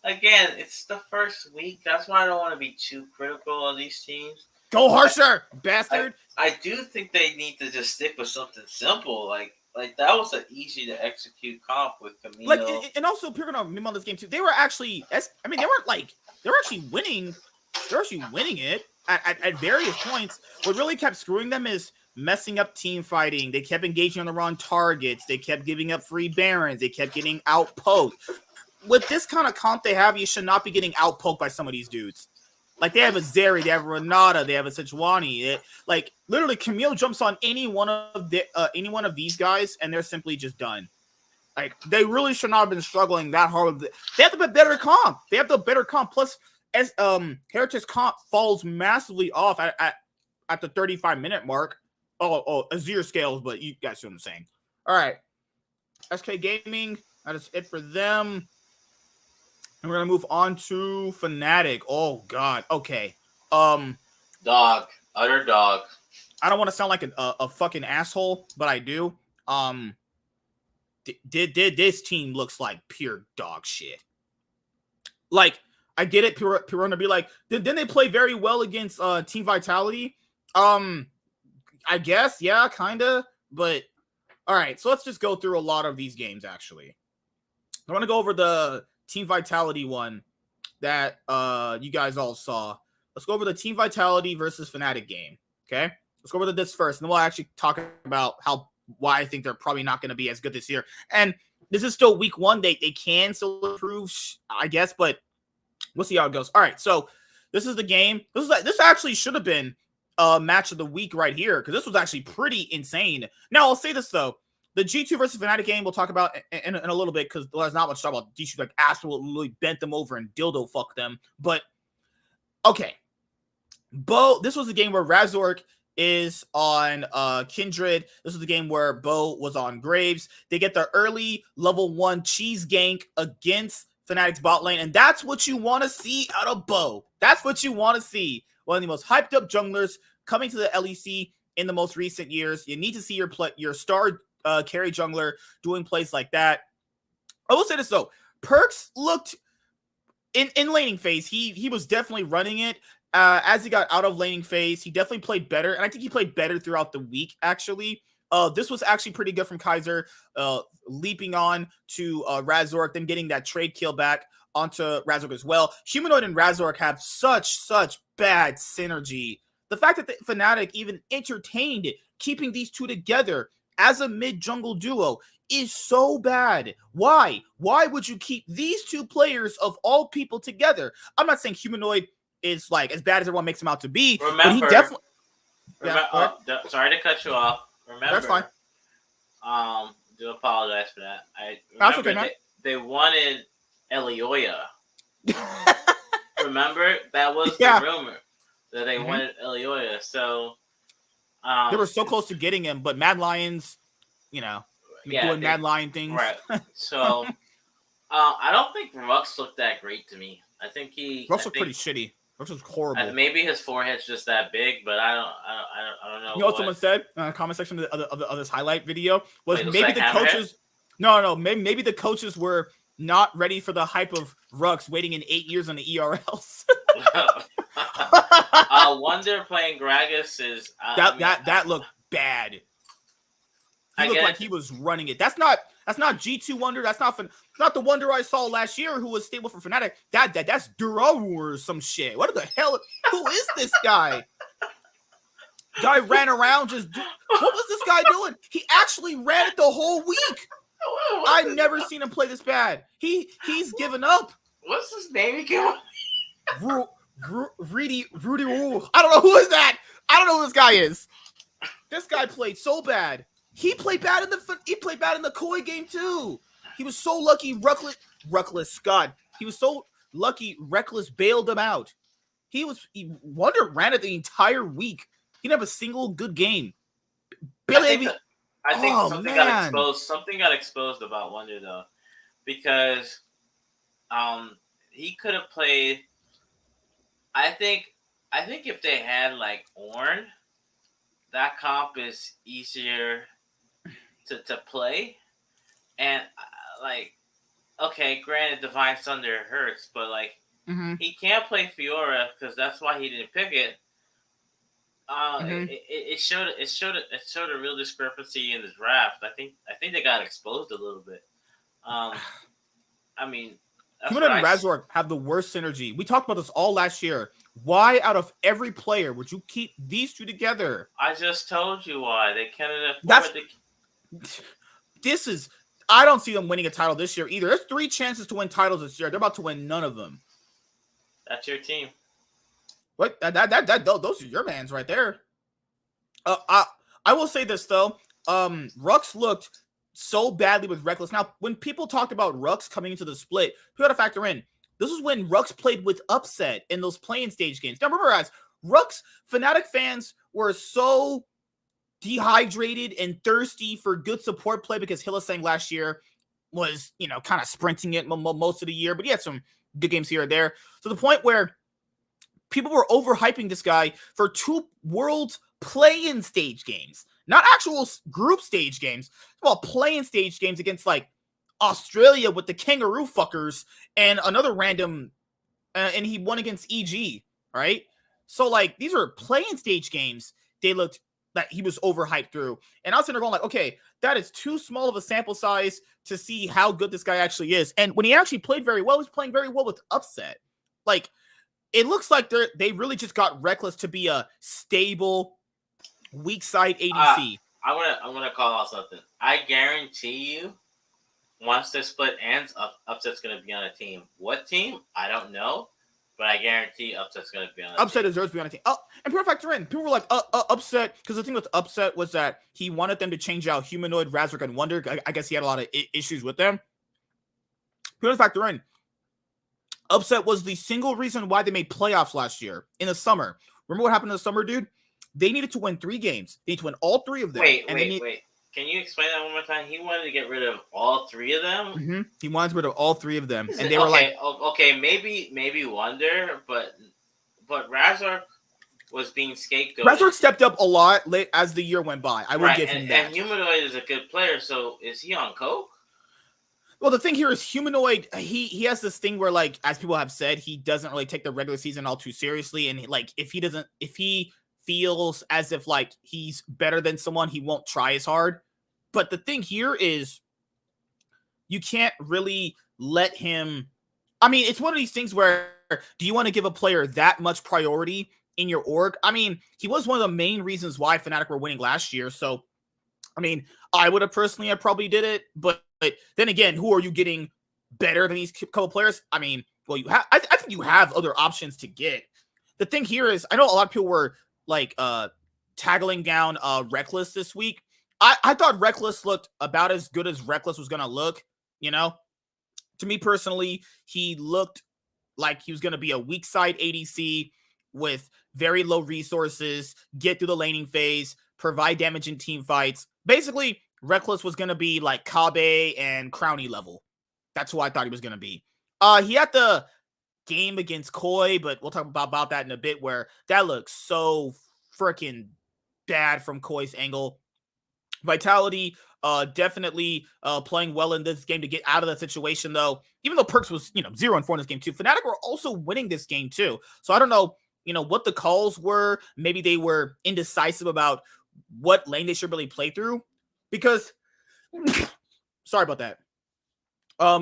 again, it's the first week. That's why I don't want to be too critical of these teams. Go harsher, bastard. I do think they need to just stick with something simple. Like that was an easy to execute comp with Camille. Like, and also people are gonna remember this game too. They were actually, I mean, they were actually winning. They're actually winning it at various points. What really kept screwing them is messing up team fighting. They kept engaging on the wrong targets. They kept giving up free barons. They kept getting outpoked. With this kind of comp they have, you should not be getting outpoked by some of these dudes. Like, they have a Zeri, they have a Renata, they have a Sejuani. Like, literally, Camille jumps on any one of these guys, and they're simply just done. Like, they really should not have been struggling that hard. They have to be better comp. They have the better comp. Plus, as Heretics comp falls massively off at the 35-minute mark. Azir scales, but you guys see what I'm saying. All right. SK Gaming, that is it for them. And we're gonna move on to Fnatic. Oh God. Okay. Dog. Utter dog. I don't want to sound like a fucking asshole, but I do. This team looks like pure dog shit. Like, I get it. Pirona be like, didn't they play very well against Team Vitality? I guess, yeah, kinda. But all right, so let's just go through a lot of these games. Actually, I want to go over the Team Vitality one that you guys all saw. Let's go over the Team Vitality versus Fnatic game. Okay, let's go over this first, and then we'll actually talk about why I think they're probably not going to be as good this year. And this is still week one. They can still improve, I guess, but we'll see how it goes. All right, so this is the game. This actually should have been a match of the week right here, because this was actually pretty insane. Now, I'll say this, though. The G2 versus Fnatic game we'll talk about in a little bit, because there's not much to talk about. G2 like absolutely bent them over and dildo fucked them. But, okay. Bo, this was the game where Razork is on Kindred. This was the game where Bo was on Graves. They get the early level 1 cheese gank against Fnatic's bot lane, and that's what you want to see out of Bo. That's what you want to see. One of the most hyped up junglers coming to the LEC in the most recent years. You need to see your star carry jungler doing plays like that. I will say this though, Perks looked in laning phase. He was definitely running it. As he got out of laning phase, he definitely played better, and I think he played better throughout the week. Actually, this was actually pretty good from Kaiser, leaping on to Razork, then getting that trade kill back onto Razork as well. Humanoid and Razork have such bad synergy. The fact that the Fnatic even entertained keeping these two together as a mid-jungle duo is so bad. Why? Why would you keep these two players of all people together? I'm not saying Humanoid is like as bad as everyone makes him out to be, but he definitely... sorry to cut you off. Remember, that's fine. Do apologize for that. I that's okay, man. They wanted Elioya. Remember, that was the rumor that they wanted Elioya. So they were so close to getting him, but Mad Lions, doing Mad Lion things. Right. So I don't think Rux looked that great to me. I think Rux looked pretty shitty. Rux was horrible. Maybe his forehead's just that big, but I don't know. You know what someone said in the comment section of this highlight video was maybe like the coaches. No, maybe the coaches were not ready for the hype of Rux waiting in 8 years on the ERLs. Wonder playing Gragas is that looked bad. He looked like he was running it. That's not G2 Wonder. That's not the Wonder I saw last year who was stable for Fnatic. That's Duraru or some shit. What the hell? Who is this guy? Guy ran around what was this guy doing? He actually ran it the whole week. I've never seen him play this bad. He's given up. What's his name again? Rudy. I don't know who is that. I don't know who this guy is. This guy played so bad. He played bad in the Koi game too. He was so lucky. Reckless. God, he was so lucky. Reckless bailed him out. Wonder ran it the entire week. He didn't have a single good game. I think Billy, oh something got man, exposed. Something got exposed about Wonder though, because he could have played. I think if they had like Ornn, that comp is easier to play, and like okay, granted, Divine Thunder hurts, but like he can't play Fiora because that's why he didn't pick it. It showed a real discrepancy in the draft. I think they got exposed a little bit. I mean, that's Humanoid what and Razork have the worst synergy. We talked about this all last year. Why, out of every player, would you keep these two together? I just told you why they can't afford This is. I don't see them winning a title this year either. There's 3 chances to win titles this year. They're about to win none of them. That's your team. What? Those are your mans right there. I will say this though. Rux looked so badly with Reckless. Now, when people talked about Rux coming into the split, you got to factor in this is when Rux played with Upset in those playing stage games. Now, remember, guys, Rux Fnatic fans were so dehydrated and thirsty for good support play because Hylissang last year was, kind of sprinting it most of the year, but he had some good games here and there. To the point where people were overhyping this guy for 2 world play-in stage games, not actual group stage games. Well, play-in stage games against like Australia with the kangaroo fuckers and another random, and he won against EG, right? So like these are play-in stage games. They looked that he was overhyped through, and I was sitting there going like, okay, that is too small of a sample size to see how good this guy actually is. And when he actually played very well, he was playing very well with Upset. Like, it looks like they really just got Reckless to be a stable, weak side ADC. I'm gonna call out something. I guarantee you, once this split ends, Upset's gonna be on a team. What team? I don't know, but I guarantee Upset's gonna be on a team. Upset deserves to be on a team. Oh, and people factor in. People were like, Upset, because the thing with Upset was that he wanted them to change out Humanoid, Razork, and Wonder. I guess he had a lot of issues with them. People factor in. Upset was the single reason why they made playoffs last year in the summer. Remember what happened in the summer, dude? They needed to win 3 games. They need to win all 3 of them. Wait. Can you explain that one more time? He wanted to get rid of all 3 of them? Mm-hmm. He wanted to get rid of all 3 of them. And they were like... Okay, maybe Wonder, but Razork was being scapegoated. Razork stepped up a lot as the year went by. I will give him that. And Humanoid is a good player, so is he on coke? Well, the thing here is Humanoid, he has this thing where, like, as people have said, he doesn't really take the regular season all too seriously. And, like, if he feels as if, like, he's better than someone, he won't try as hard. But the thing here is you can't really let him... I mean, it's one of these things where do you want to give a player that much priority in your org? I mean, he was one of the main reasons why Fnatic were winning last year. So, I mean, I would have personally, I probably did it, but then again, who are you getting better than these couple players? I mean, well, I think you have other options to get. The thing here is, I know a lot of people were like tagging down Reckless this week. I thought Reckless looked about as good as Reckless was gonna look. To me personally, he looked like he was gonna be a weak side ADC with very low resources, get through the laning phase, provide damage in team fights. Basically, Reckless was going to be like Kabe and Crowny level. That's who I thought he was going to be. He had the game against Koi, but we'll talk about that in a bit, where that looks so freaking bad from Koi's angle. Vitality, definitely playing well in this game to get out of that situation, though. Even though Perks was, 0-4 in this game, too. Fnatic were also winning this game, too. So I don't know, what the calls were. Maybe they were indecisive about what lane they should really play through. Because, sorry about that.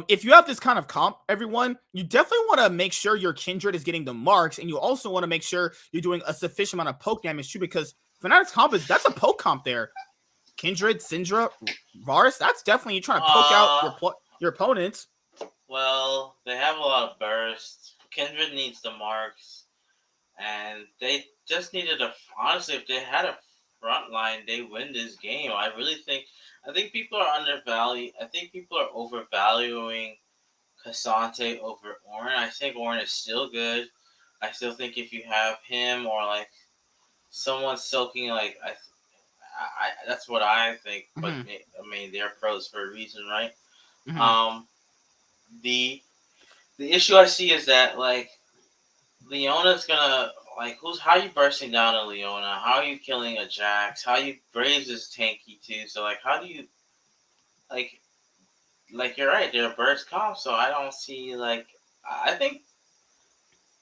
If you have this kind of comp, everyone, you definitely want to make sure your Kindred is getting the marks, and you also want to make sure you're doing a sufficient amount of poke damage too, because Fnatic's comp that's a poke comp there. Kindred, Syndra, Varus, that's definitely you trying to poke out your opponents. Well, they have a lot of bursts. Kindred needs the marks, and they just needed honestly, if they had a front line, they win this game. I I think people are undervalued. I think people are overvaluing Cassante over Ornn. I think Ornn is still good. I still think if you have him or like someone soaking like that's what I think. But Mm-hmm. I mean, they're pros for a reason, right? Mm-hmm. Um, the the issue I see is that like Leona's gonna like how are you bursting down on Leona? How are you killing a Jax? How you Braves is tanky too. So like how do you like you're right, they're burst comp, so I don't see like I think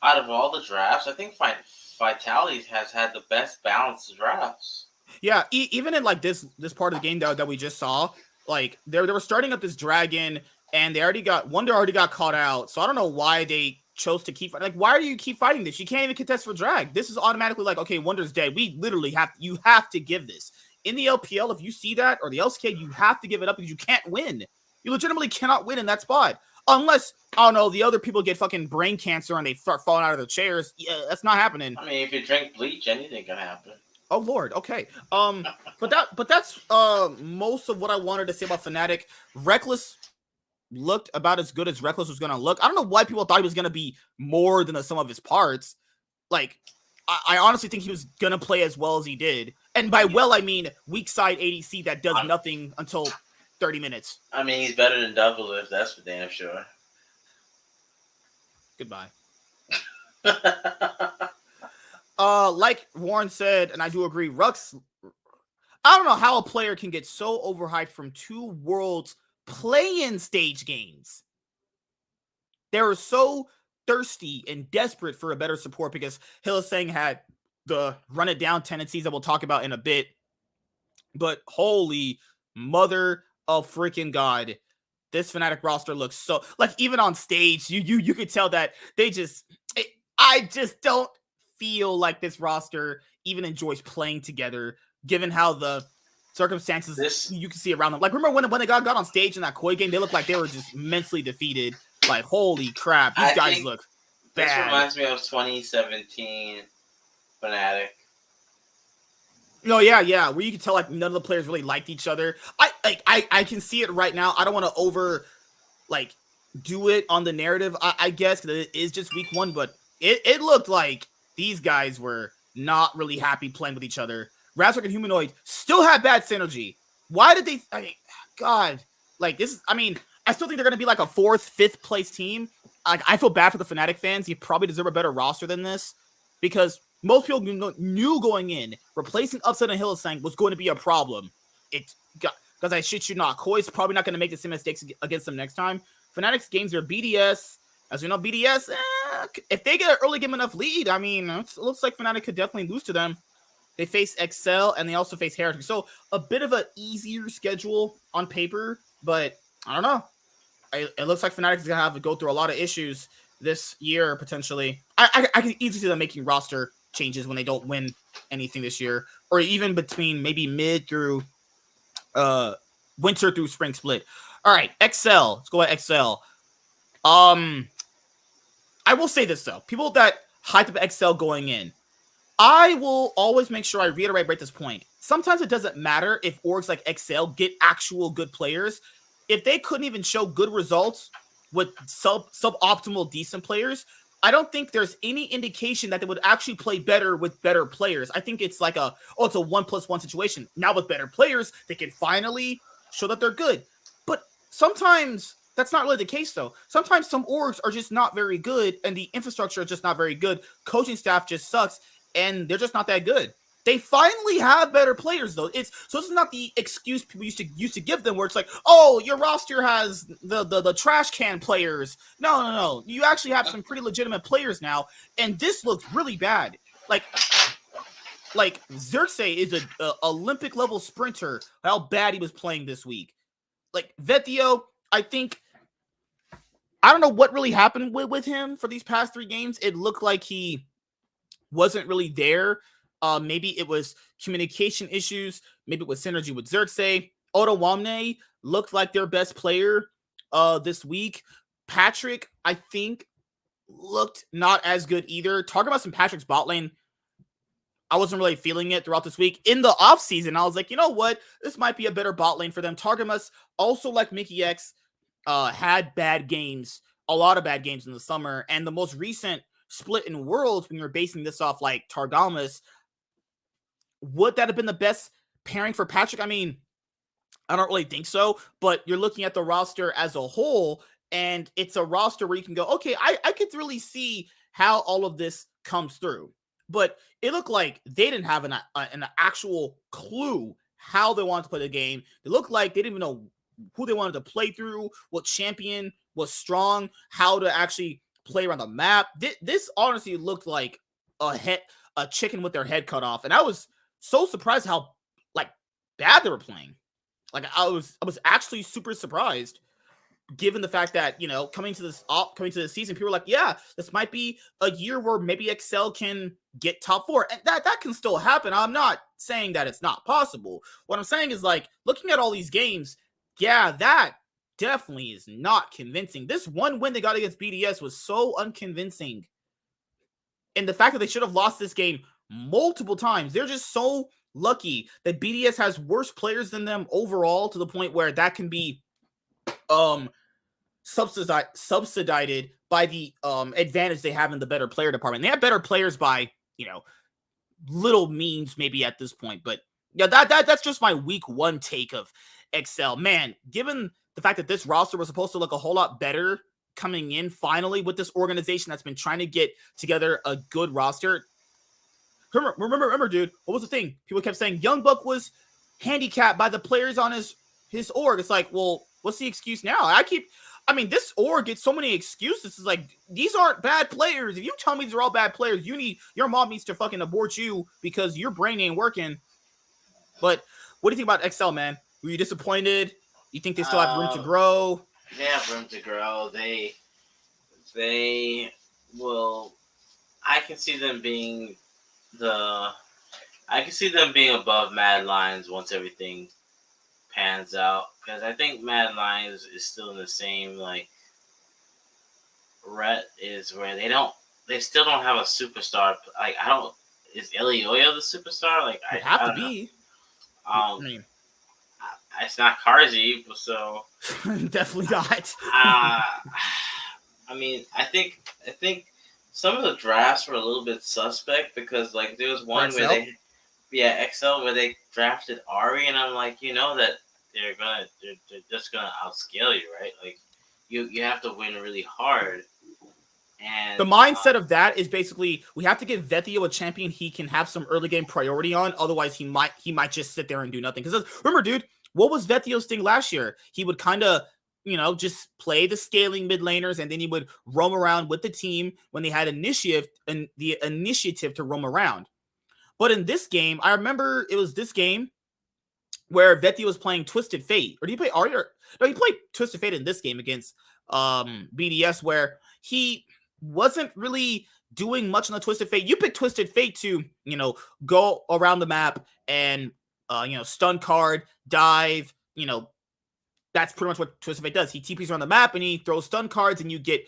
out of all the drafts, I think Vitality has had the best balanced drafts. Yeah, even in like this part of the game that we just saw, like they were starting up this dragon, and they already got Wonder already got caught out. So I don't know why they chose to keep like. Why do you keep fighting this? You can't even contest for drag. This is automatically like, okay, Wonder's dead. We literally have to give this in the LPL. If you see that or the LCK, you have to give it up because you can't win. You legitimately cannot win in that spot unless I don't know the other people get fucking brain cancer and they start falling out of their chairs. Yeah, that's not happening. I mean, if you drink bleach, anything can happen. Oh Lord, okay. But that's most of what I wanted to say about Fnatic. Reckless looked about as good as Reckless was gonna look. I don't know why people thought he was gonna be more than the sum of his parts. Like, I honestly think he was gonna play as well as he did. And by well, I mean weak side ADC that does nothing until 30 minutes. I mean, he's better than Doublelift, that's for damn sure. Goodbye. Like Warren said, and I do agree, Rux. I don't know how a player can get so overhyped from 2 Worlds play-in stage games. They were so thirsty and desperate for a better support because Hylissang had the run it down tendencies that we'll talk about in a bit. But holy mother of freaking God, this Fnatic roster looks so like even on stage, you could tell that I just don't feel like this roster even enjoys playing together, given how the circumstances you can see around them. Like remember when they got on stage in that Koi game, they looked like they were just immensely defeated. Like holy crap, these guys look bad. This reminds me of 2017 Fnatic. No, yeah, where you can tell like none of the players really liked each other. I can see it right now. I don't want to over like do it on the narrative, I guess, because it is just week 1, but it looked like these guys were not really happy playing with each other. Razork and Humanoid still had bad synergy. Why did they? I mean, God, like this is. I mean, I still think they're going to be like a 4th, 5th place team. Like I feel bad for the Fnatic fans. You probably deserve a better roster than this because most people knew going in replacing Upset and Hylissang was going to be a problem. It got because I shit you not, Koi's probably not going to make the same mistakes against them next time. Fnatic's games are BDS. As we know, BDS, if they get an early game enough lead, I mean, it looks like Fnatic could definitely lose to them. They face Excel, and they also face Heretic. So a bit of an easier schedule on paper, but I don't know. It looks like Fnatic is going to have to go through a lot of issues this year, potentially. I can easily see them making roster changes when they don't win anything this year, or even between maybe mid through winter through spring split. All right, Excel. Let's go at Excel. I will say this, though. People that hype up Excel going in, I will always make sure I reiterate this point. Sometimes it doesn't matter if orgs like Excel get actual good players. If they couldn't even show good results with suboptimal decent players, I don't think there's any indication that they would actually play better with better players. I think it's like it's a 1+1 situation. Now with better players, they can finally show that they're good. But sometimes that's not really the case, though. Sometimes some orgs are just not very good, and the infrastructure is just not very good. Coaching staff just sucks, and they're just not that good. They finally have better players, though. This is not the excuse people used to give them, where it's like, oh, your roster has the trash can players. No. You actually have some pretty legitimate players now, and this looks really bad. Like Xerxes is a Olympic level sprinter. How bad he was playing this week. Like Vetio, I don't know what really happened with him for these past 3 games. It looked like he wasn't really there. Maybe it was communication issues. Maybe it was synergy with Xerxes. Otawamne looked like their best player this week. Patrick, I think, looked not as good either. Talking about some Patrick's bot lane, I wasn't really feeling it throughout this week. In the offseason, I was like, you know what? This might be a better bot lane for them. Targamas, also like Mickey X, had bad games, a lot of bad games in the summer. And the most recent split in Worlds, when you're basing this off like Targamas, would that have been the best pairing for Patrick? I mean, I don't really think so, but you're looking at the roster as a whole, and it's a roster where you can go, okay, I could really see how all of this comes through. But it looked like they didn't have an actual clue how they wanted to play the game. It looked like they didn't even know who they wanted to play through, what champion was strong, how to actually play around the map. This honestly looked like a chicken with their head cut off, and I was so surprised how like bad they were playing. Like I was actually super surprised, given the fact that, you know, coming to this season, people were like, yeah, this might be a year where maybe Excel can get top 4, and that can still happen. I'm not saying that it's not possible. What I'm saying is, like, looking at all these games, yeah, that definitely is not convincing. This one win they got against BDS was so unconvincing, and the fact that they should have lost this game multiple times, they're just so lucky that BDS has worse players than them overall, to the point where that can be subsidized by the advantage they have in the better player department. They have better players by, you know, little means maybe at this point. But yeah, that's just my week 1 take of Excel. Man, given the fact that this roster was supposed to look a whole lot better coming in finally with this organization that's been trying to get together a good roster. Remember, dude, what was the thing? People kept saying Young Buck was handicapped by the players on his org. It's like, well, what's the excuse now? I mean, this org gets so many excuses. It's like, these aren't bad players. If you tell me these are all bad players, your mom needs to fucking abort you because your brain ain't working. But what do you think about Excel, man? Were you disappointed? You think they still have room to grow? They have room to grow. They will. I can see them being above Mad Lions once everything pans out, because I think Mad Lions is still in the same like rut is where they still don't have a superstar. Like, is Elioyo the superstar? Like, It have to be. I mean, it's not Karzi, so definitely not. I mean, I think some of the drafts were a little bit suspect, because like there was one where XL, where they drafted Ari, and I'm like, you know that they're just gonna outscale you, right? Like you have to win really hard. And the mindset of that is basically, we have to give Vethio a champion he can have some early game priority on. Otherwise, he might just sit there and do nothing. Because remember, dude, what was Vethio's thing last year? He would kind of, you know, just play the scaling mid laners, and then he would roam around with the team when they had initiative to roam around. But in this game, I remember it was this game where Vethio was playing Twisted Fate. Or did he play Ari? No, he played Twisted Fate in this game against BDS, where he wasn't really doing much on the Twisted Fate. You pick Twisted Fate to, you know, go around the map and, you know, stun card, dive, you know, that's pretty much what Twisted Fate does. He TPs around the map and he throws stun cards, and you get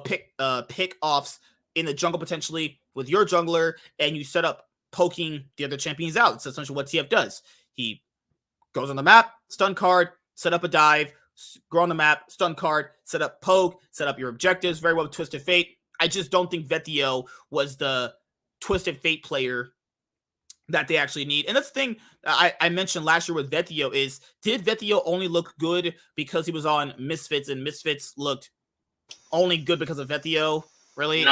pick offs in the jungle potentially with your jungler, and you set up poking the other champions out. It's essentially what TF does. He goes on the map, stun card, set up a dive, go on the map, stun card, set up poke, set up your objectives. Very well with Twisted Fate. I just don't think Vethio was the Twisted Fate player that they actually need. And that's the thing I mentioned last year with Vethio is, did Vethio only look good because he was on Misfits, and Misfits looked only good because of Vethio? Really?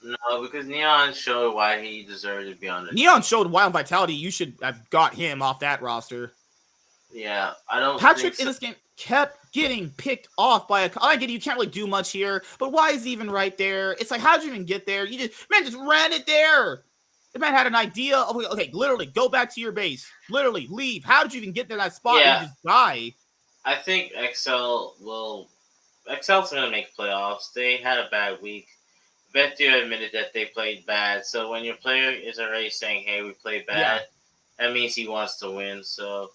No, because Neon showed why he deserved to be on it. Neon showed why on Vitality you should have got him off that roster. Yeah, I don't. Patrick in this game kept getting picked off by I get it, you can't really do much here, but why is he even right there? It's like, how'd you even get there? You just ran it there. The man had an idea of, okay, literally go back to your base. Literally leave. How did you even get to that spot? Yeah. You just die. I think Excel's gonna make playoffs. They had a bad week. Vethio admitted that they played bad. So when your player is already saying, "Hey, we played bad," that means he wants to win. So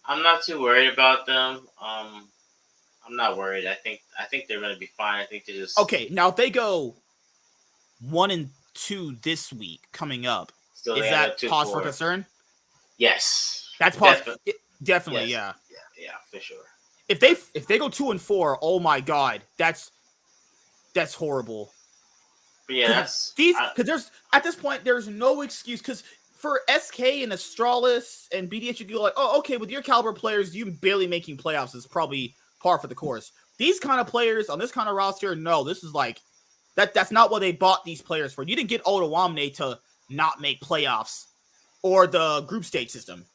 I'm not too worried about them. I'm not worried. I think they're gonna be fine. I think they just okay. Now if they go 1-2 this week coming up, Still, Is they ended that up 2-4. cause for concern? Yes, That's possible. Definitely, yes. yeah. Yeah, for sure. If they go 2-4, oh my god, that's horrible. But yeah, that's because there's at this point there's no excuse because for SK and Astralis and BDS you go like, oh okay, with your caliber players, you barely making playoffs is probably par for the course. These kind of players on this kind of roster, no, this is like that's not what they bought these players for. You didn't get Oldawamne to not make playoffs or the group stage system.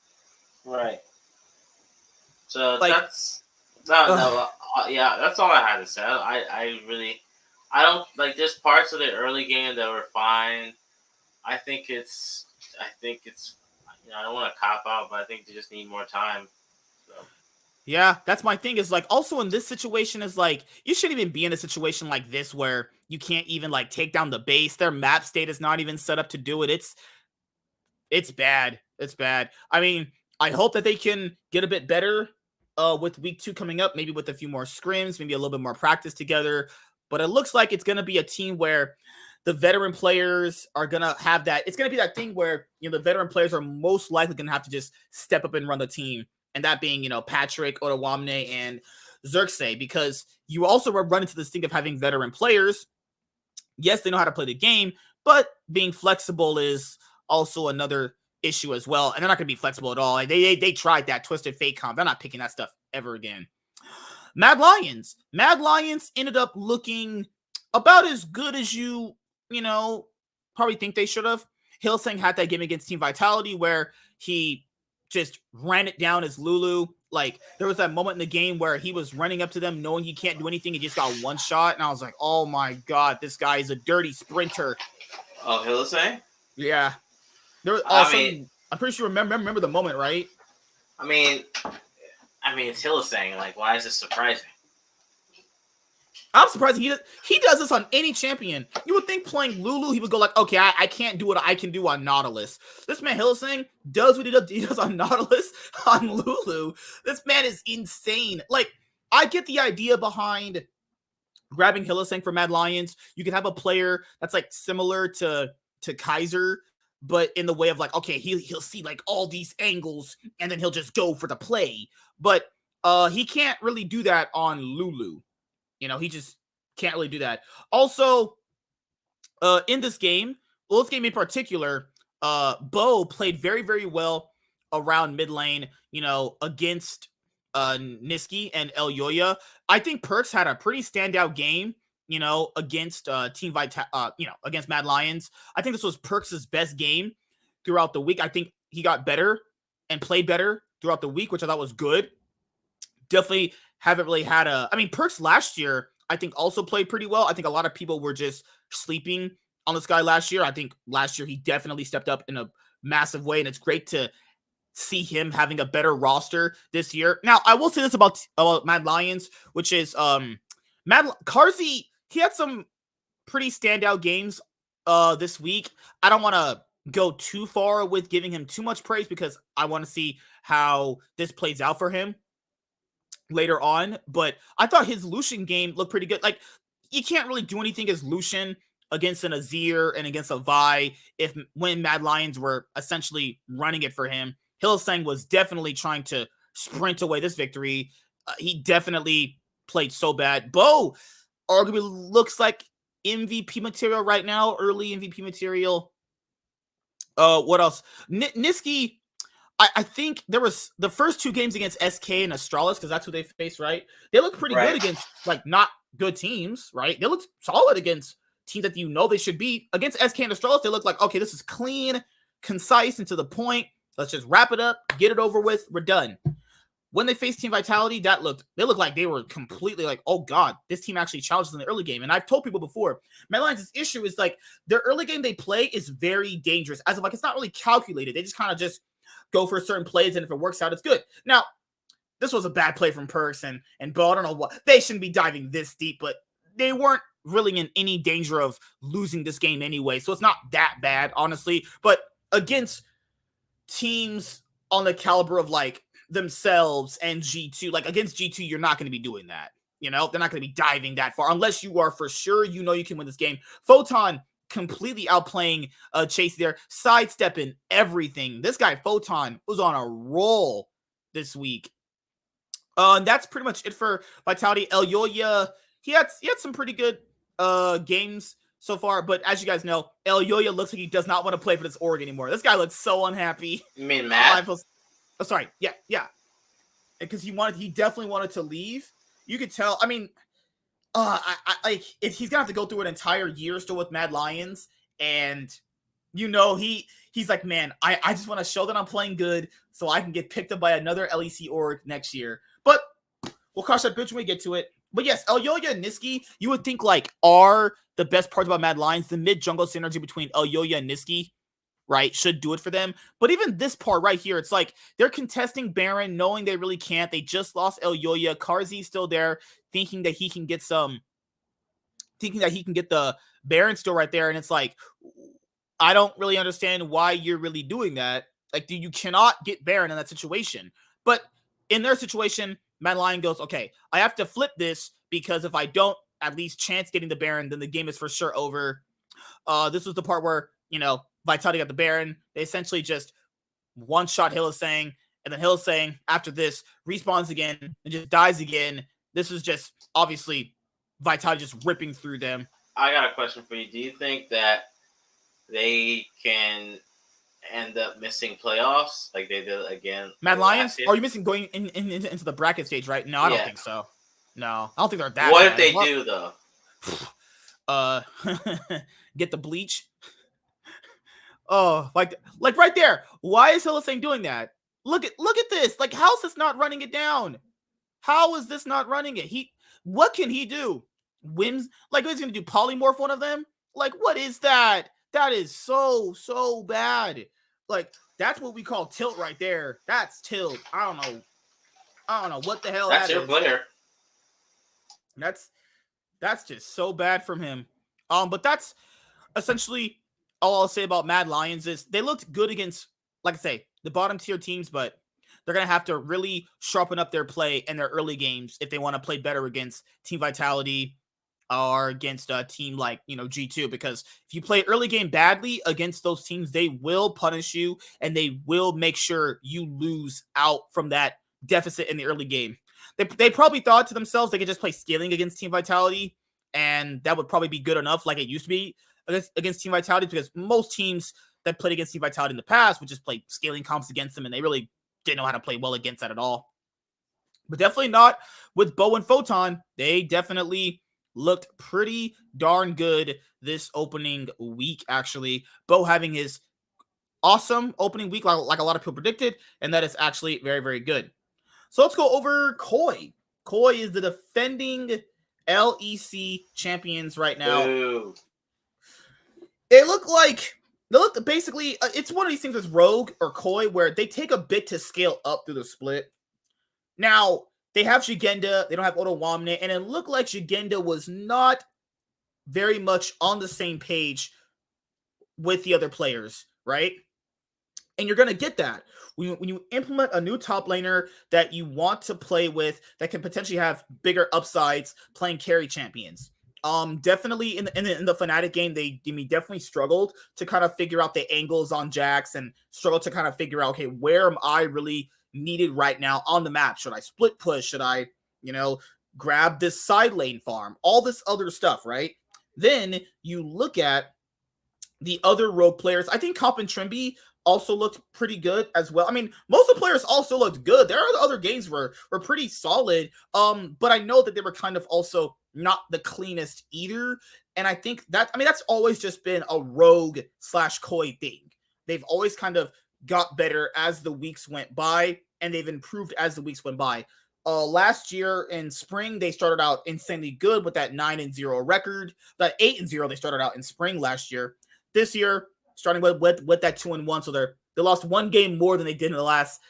Right. So like, that's yeah, that's all I had to say. I really, I don't like. There's parts of the early game that were fine. I think it's I don't want to cop out, but I think they just need more time. So. Yeah, that's my thing. Is like also in this situation is like you shouldn't even be in a situation like this where you can't even like take down the base. Their map state is not even set up to do it. It's bad. It's bad. I mean, I hope that they can get a bit better with week 2 coming up, maybe with a few more scrims, maybe a little bit more practice together. But it looks like it's going to be a team where the veteran players are going to have that. It's going to be that thing where, the veteran players are most likely going to have to just step up and run the team. And that being, Patrick, Oldawamne, and Xerxes, because you also run into this thing of having veteran players. Yes, they know how to play the game, but being flexible is also another issue as well. And they're not going to be flexible at all. They tried that Twisted Fate comp. They're not picking that stuff ever again. Mad Lions ended up looking about as good as you probably think they should have. Hillsing had that game against Team Vitality where he just ran it down as Lulu. Like, there was that moment in the game where he was running up to them knowing he can't do anything. He just got one shot. And I was like, oh my God, this guy is a dirty sprinter. Oh, Hillsing? Yeah. There was also, I'm pretty sure remember the moment, right? I mean, it's Hillsing. Like, why is this surprising? I'm surprised he does this on any champion. You would think playing Lulu, he would go like, okay, I can't do what I can do on Nautilus. This man Hillsing does what he does on Nautilus on Lulu. This man is insane. Like, I get the idea behind grabbing Hillsing for Mad Lions. You could have a player that's like similar to Kaiser, but in the way of like, okay, he'll see like all these angles and then he'll just go for the play. But he can't really do that on Lulu. He just can't really do that. Also, in this game in particular, Bo played very, very well around mid lane, against Niski and El Yoya. I think Perks had a pretty standout game, against Team Vita, against Mad Lions. I think this was Perks' best game throughout the week. I think he got better and played better throughout the week, which I thought was good. Definitely haven't really had Perks last year, I think, also played pretty well. I think a lot of people were just sleeping on this guy last year. I think last year he definitely stepped up in a massive way, and it's great to see him having a better roster this year. Now, I will say this about Mad Lions, which is Carzzy, he had some pretty standout games this week. I don't want to go too far with giving him too much praise because I want to see how this plays out for him later on, but I thought his Lucian game looked pretty good. Like, you can't really do anything as Lucian against an Azir and against a Vi when Mad Lions were essentially running it for him. Hillsang was definitely trying to sprint away this victory. He definitely played so bad. Bo arguably looks like MVP material right now, early MVP material. What else? Niski, I think there was the first 2 games against SK and Astralis, because that's who they faced, right? They looked pretty good against, like, not good teams, right? They looked solid against teams that they should beat. Against SK and Astralis, they looked like, okay, this is clean, concise, and to the point. Let's just wrap it up, get it over with, we're done. When they faced Team Vitality, they looked like they were completely like, oh God, this team actually challenges in the early game. And I've told people before, Mad Lions' issue is like their early game they play is very dangerous. As of like, it's not really calculated. They just kind of just go for certain plays, and if it works out, it's good. Now, this was a bad play from Perks and Bo. I don't know what. They shouldn't be diving this deep, but they weren't really in any danger of losing this game anyway, so it's not that bad, honestly. But against teams on the caliber of, like, themselves and G2, like, against G2, you're not going to be doing that. They're not going to be diving that far unless you are for sure you can win this game. Photon completely outplaying Chase there, sidestepping everything. This guy, Photon, was on a roll this week. And that's pretty much it for Vitality. Elyoya, he had some pretty good games so far, but as you guys know, Elyoya looks like he does not want to play for this org anymore. This guy looks so unhappy. You mean Matt? Sorry, yeah. Because he definitely wanted to leave. You could tell. I mean, he's gonna have to go through an entire year still with Mad Lions, and he's like, man, I just want to show that I'm playing good so I can get picked up by another LEC org next year. But we'll cross that bridge when we get to it. But yes, Elyoya and Niski, you would think are the best parts about Mad Lions. The mid jungle synergy between Elyoya and Niski, right, should do it for them. But even this part right here, it's like they're contesting Baron, knowing they really can't. They just lost Elyoya. Karzi's still there, thinking that he can get the Baron still right there. And it's like, I don't really understand why you're really doing that. Like, you cannot get Baron in that situation. But in their situation, Mad Lion goes, okay, I have to flip this because if I don't at least chance getting the Baron, then the game is for sure over. This was the part where, Vitality got the Baron. They essentially just one-shot Hylissang, and then Hylissang, after this, respawns again and just dies again. This is just, obviously, Vitality just ripping through them. I got a question for you. Do you think that they can end up missing playoffs like they did again? Mad Lions? Are you missing going into the bracket stage, right? No, I don't think so. No, I don't think they're that What bad. if they do, though? Get the bleach. Oh, like right there. Why is Hylissang doing that? Look at this. Like, how is this not running it down? How is this not running it? What can he do? Wins? Like, he's gonna do polymorph one of them? Like, what is that? That is so bad. Like, that's what we call tilt right there. That's tilt. I don't know what the hell that's your player. That's just so bad from him. But that's essentially all I'll say about Mad Lions is they looked good against, like I say, the bottom tier teams, but they're going to have to really sharpen up their play in their early games if they want to play better against Team Vitality or against a team like, G2, because if you play early game badly against those teams, they will punish you and they will make sure you lose out from that deficit in the early game. They probably thought to themselves they could just play scaling against Team Vitality, and that would probably be good enough like it used to be against Team Vitality, because most teams that played against Team Vitality in the past would just play scaling comps against them, and they really didn't know how to play well against that at all. But definitely not with Bo and Photon. They definitely looked pretty darn good this opening week, actually. Bo having his awesome opening week like a lot of people predicted, and that is actually very, very good. So let's go over Koi. Koi is the defending LEC champions right now. Ooh. They look basically, it's one of these things with Rogue or Koi where they take a bit to scale up through the split. Now, they have Shigenda, they don't have Otowamne, and it looked like Shigenda was not very much on the same page with the other players, right? And you're going to get that. When you implement a new top laner that you want to play with that can potentially have bigger upsides playing carry champions. Definitely in the Fnatic game, they definitely struggled to kind of figure out the angles on Jax and struggled to kind of figure out, okay, where am I really needed right now on the map? Should I split push? Should I, grab this side lane farm? All this other stuff, right? Then you look at the other rogue players. I think Cop and Trimby also looked pretty good as well. I mean, most of the players also looked good. There are other games were pretty solid. But I know that they were kind of also not the cleanest either. And I think that's always just been a Rogue / Koi thing. They've always kind of got better as the weeks went by, and they've improved as the weeks went by. Last year in spring, they started out insanely good with that 9-0 record. That 8-0 they started out in spring last year. This year, starting with that 2-1, so they lost one game more than they did in the last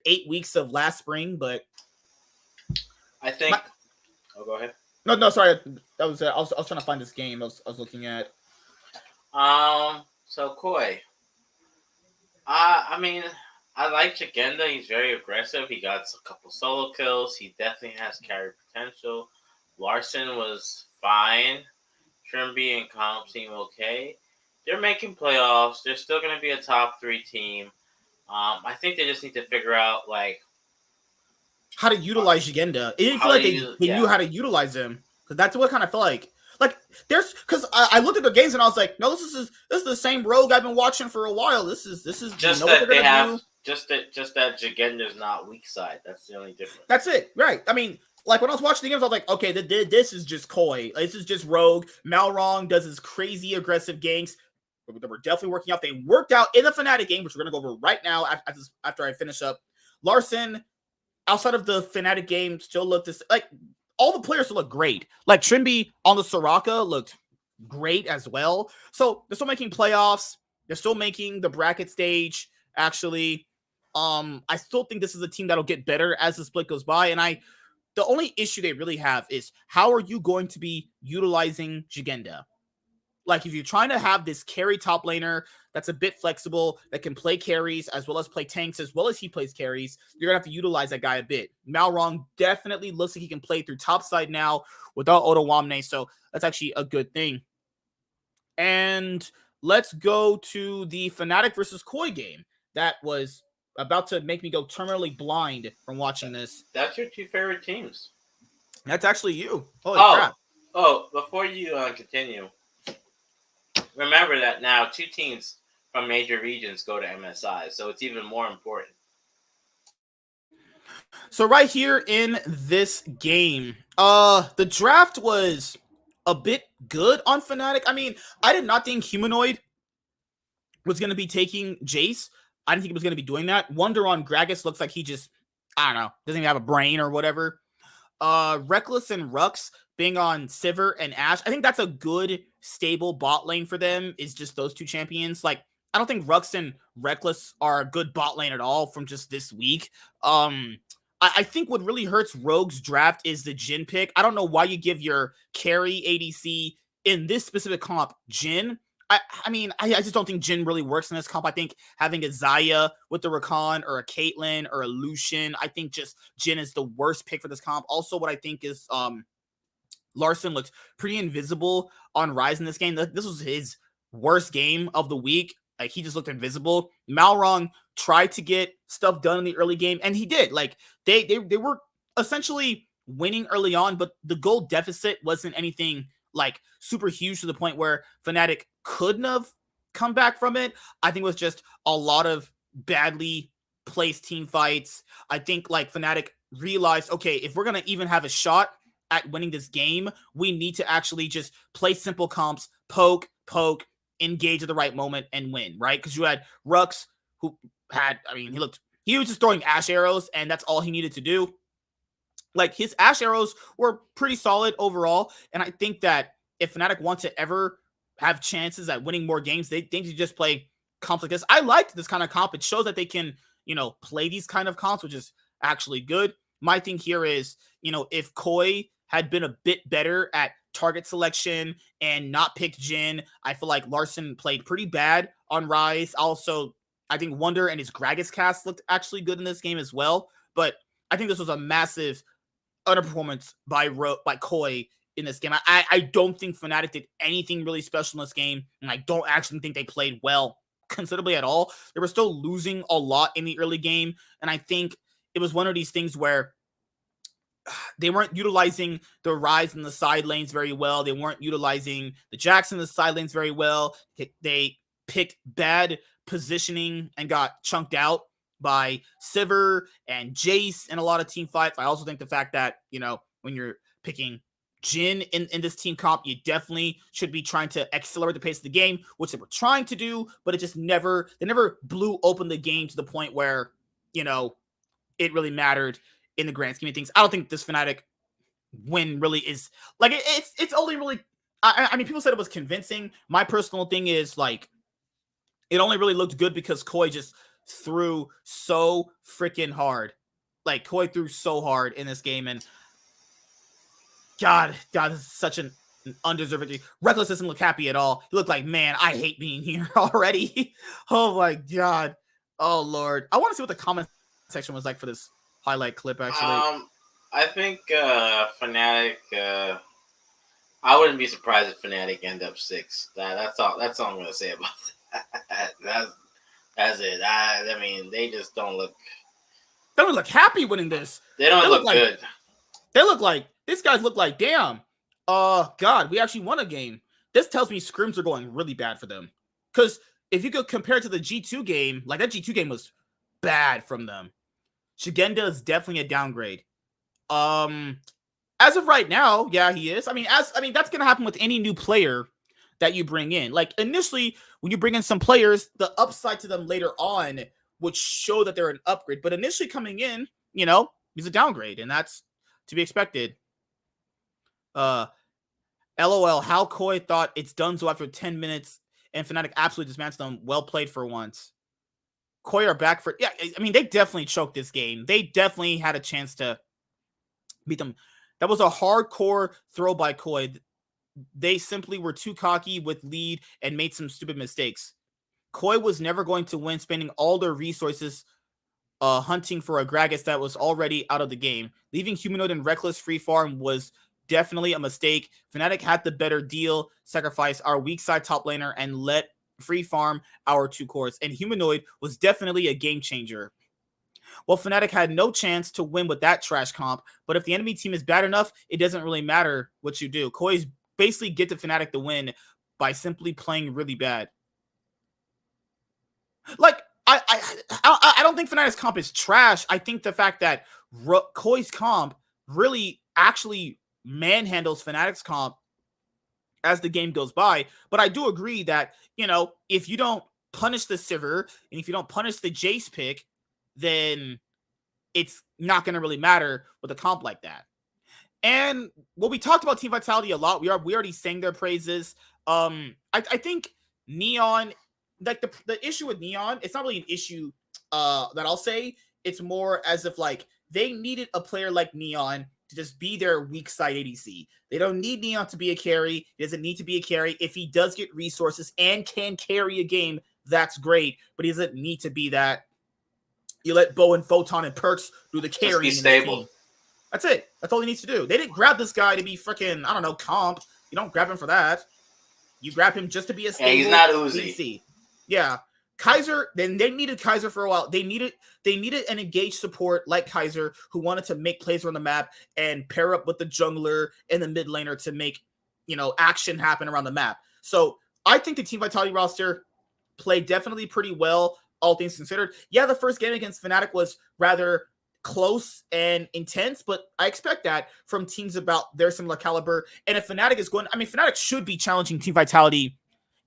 8 weeks of last spring. But I think. Go ahead. No, sorry. That was I was trying to find this game. I was looking at. So Koi. I mean, I like Shigenda. He's very aggressive. He got a couple solo kills. He definitely has carry potential. Larson was fine. Trimby and Comp seem okay. They're making playoffs. They're still going to be a top 3 team. I think they just need to figure out like how to utilize Jigenda. It didn't feel how like to they use. knew Yeah, how to utilize him, because that's what it kind of felt like. Like there's because I looked at the games and I was like, no, this is the same rogue I've been watching for a while. This is we just know what that they're they gonna have do. just that Jagenda's not weak side. That's the only difference. That's it, right? I mean, like when I was watching the games, I was like, okay, this is just Koi. This is just rogue. Malrong does his crazy aggressive ganks. That were definitely working out. They worked out in the Fnatic game, which we're gonna go over right now after I finish up. Larson, outside of the Fnatic game, still looked like all the players still look great. Like Trimby on the Soraka looked great as well. So they're still making playoffs. They're still making the bracket stage. Actually, I still think this is a team that'll get better as the split goes by. And the only issue they really have is how are you going to be utilizing Jigenda? Like, if you're trying to have this carry top laner that's a bit flexible, that can play carries as well as play tanks as well as he plays carries, you're going to have to utilize that guy a bit. Malrong definitely looks like he can play through top side now without Otawamne, so that's actually a good thing. And let's go to the Fnatic versus Koi game. That was about to make me go terminally blind from watching this. That's your 2 favorite teams. That's actually you. Holy crap. Before you continue, remember that now 2 teams from major regions go to MSI, so it's even more important. So right here in this game, the draft was a bit good on Fnatic. I mean, I did not think Humanoid was going to be taking Jace. I didn't think he was going to be doing that. Wonder on Gragas looks like he just, I don't know, doesn't even have a brain or whatever. Reckless and Rux being on Sivir and Ashe. I think that's a good, stable bot lane for them, is just those 2 champions. Like, I don't think Rux and Reckless are a good bot lane at all from just this week. I think what really hurts Rogue's draft is the Jhin pick. I don't know why you give your carry ADC in this specific comp Jhin. I mean, I just don't think Jhin really works in this comp. I think having a Xayah with the Rakan or a Caitlyn or a Lucian, I think just Jhin is the worst pick for this comp. Also, what I think is Larson looked pretty invisible on Rise in this game. This was his worst game of the week. Like, he just looked invisible. Malrong tried to get stuff done in the early game, and he did. Like, they were essentially winning early on, but the goal deficit wasn't anything like super huge to the point where Fnatic couldn't have come back from it. I think it was just a lot of badly placed team fights. I think like Fnatic realized, okay, if we're going to even have a shot at winning this game, we need to actually just play simple comps, poke, engage at the right moment and win, right? Because you had Rux, who had, I mean, he was just throwing Ashe arrows, and that's all he needed to do. Like, his Ashe arrows were pretty solid overall, and I think that if Fnatic want to ever have chances at winning more games, they need to just play comps like this. I liked this kind of comp. It shows that they can, play these kind of comps, which is actually good. My thing here is, if Koi had been a bit better at target selection and not picked Jhin, I feel like Larson played pretty bad on Rise. Also, I think Wonder and his Gragas cast looked actually good in this game as well. But I think this was a massive underperformance by Koi in this game. I don't think Fnatic did anything really special in this game, and I don't actually think they played well considerably at all. They were still losing a lot in the early game, and I think it was one of these things where they weren't utilizing the Rise in the side lanes very well. They weren't utilizing the Jackson in the side lanes very well. They picked bad positioning and got chunked out by Sivir and Jace in a lot of team fights. I also think the fact that, when you're picking Jhin in this team comp, you definitely should be trying to accelerate the pace of the game, which they were trying to do, but it just never blew open the game to the point where, it really mattered in the grand scheme of things. I don't think this Fnatic win really is like it's only really. I mean, people said it was convincing. My personal thing is like it only really looked good because Koi just threw so freaking hard. Like Koi threw so hard in this game, and God, this is such an undeserved thing. Reckless doesn't look happy at all. He looked like, man, I hate being here already. Oh my God. Oh Lord. I want to see what the comment section was like for this highlight clip, actually. I think Fnatic. I wouldn't be surprised if Fnatic end up 6. That's all. That's all I'm gonna say about that. That's it. I mean, they just don't look. They don't look happy winning this. They don't look like, good. They look like these guys look like damn. God, we actually won a game. This tells me scrims are going really bad for them. Because if you could compare it to the G2 game, like that G2 game was bad from them. Shigenda is definitely a downgrade. As of right now, yeah, he is. I mean, that's gonna happen with any new player that you bring in. Like initially, when you bring in some players, the upside to them later on would show that they're an upgrade. But initially coming in, you know, he's a downgrade, and that's to be expected. LOL, how Koi thought it's done so after 10 minutes and Fnatic absolutely dismantled them. Well played for once. Koi are back for... Yeah, I mean, they definitely choked this game. They definitely had a chance to beat them. That was a hardcore throw by Koi. They simply were too cocky with lead and made some stupid mistakes. Koi was never going to win, spending all their resources hunting for a Gragas that was already out of the game. Leaving Humanoid and Reckless free farm was definitely a mistake. Fnatic had the better deal, sacrifice our weak side top laner, and let free farm our 2 cores. And Humanoid was definitely a game changer. Well, Fnatic had no chance to win with that trash comp, but if the enemy team is bad enough, it doesn't really matter what you do. Koi's basically get to Fnatic the win by simply playing really bad. Like, I don't think Fnatic's comp is trash. I think the fact that Koi's comp really actually manhandles Fnatic's comp as the game goes by. But I do agree that, you know, if you don't punish the Sivir and if you don't punish the Jace pick, then it's not going to really matter with a comp like that. And well, we talked about Team Vitality a lot. We already sang their praises. I think Neon, like the issue with Neon, it's not really an issue that I'll say. It's more as if like they needed a player like Neon to just be their weak side ADC. They don't need Neon to be a carry. He doesn't need to be a carry. If he does get resources and can carry a game, that's great. But he doesn't need to be that. You let Bo and Photon and Perks do the carrying. Just be stable. That's it. That's all he needs to do. They didn't grab this guy to be freaking, I don't know, comp. You don't grab him for that. You grab him just to be a stable he's not Uzi. ADC. Yeah. Kaiser, then they needed Kaiser for a while. They needed an engaged support like Kaiser who wanted to make plays on the map and pair up with the jungler and the mid laner to make, you know, action happen around the map. So I think the Team Vitality roster played definitely pretty well, all things considered. Yeah, the first game against Fnatic was rather close and intense, but I expect that from teams about their similar caliber. And if Fnatic is going, I mean, Fnatic should be challenging Team Vitality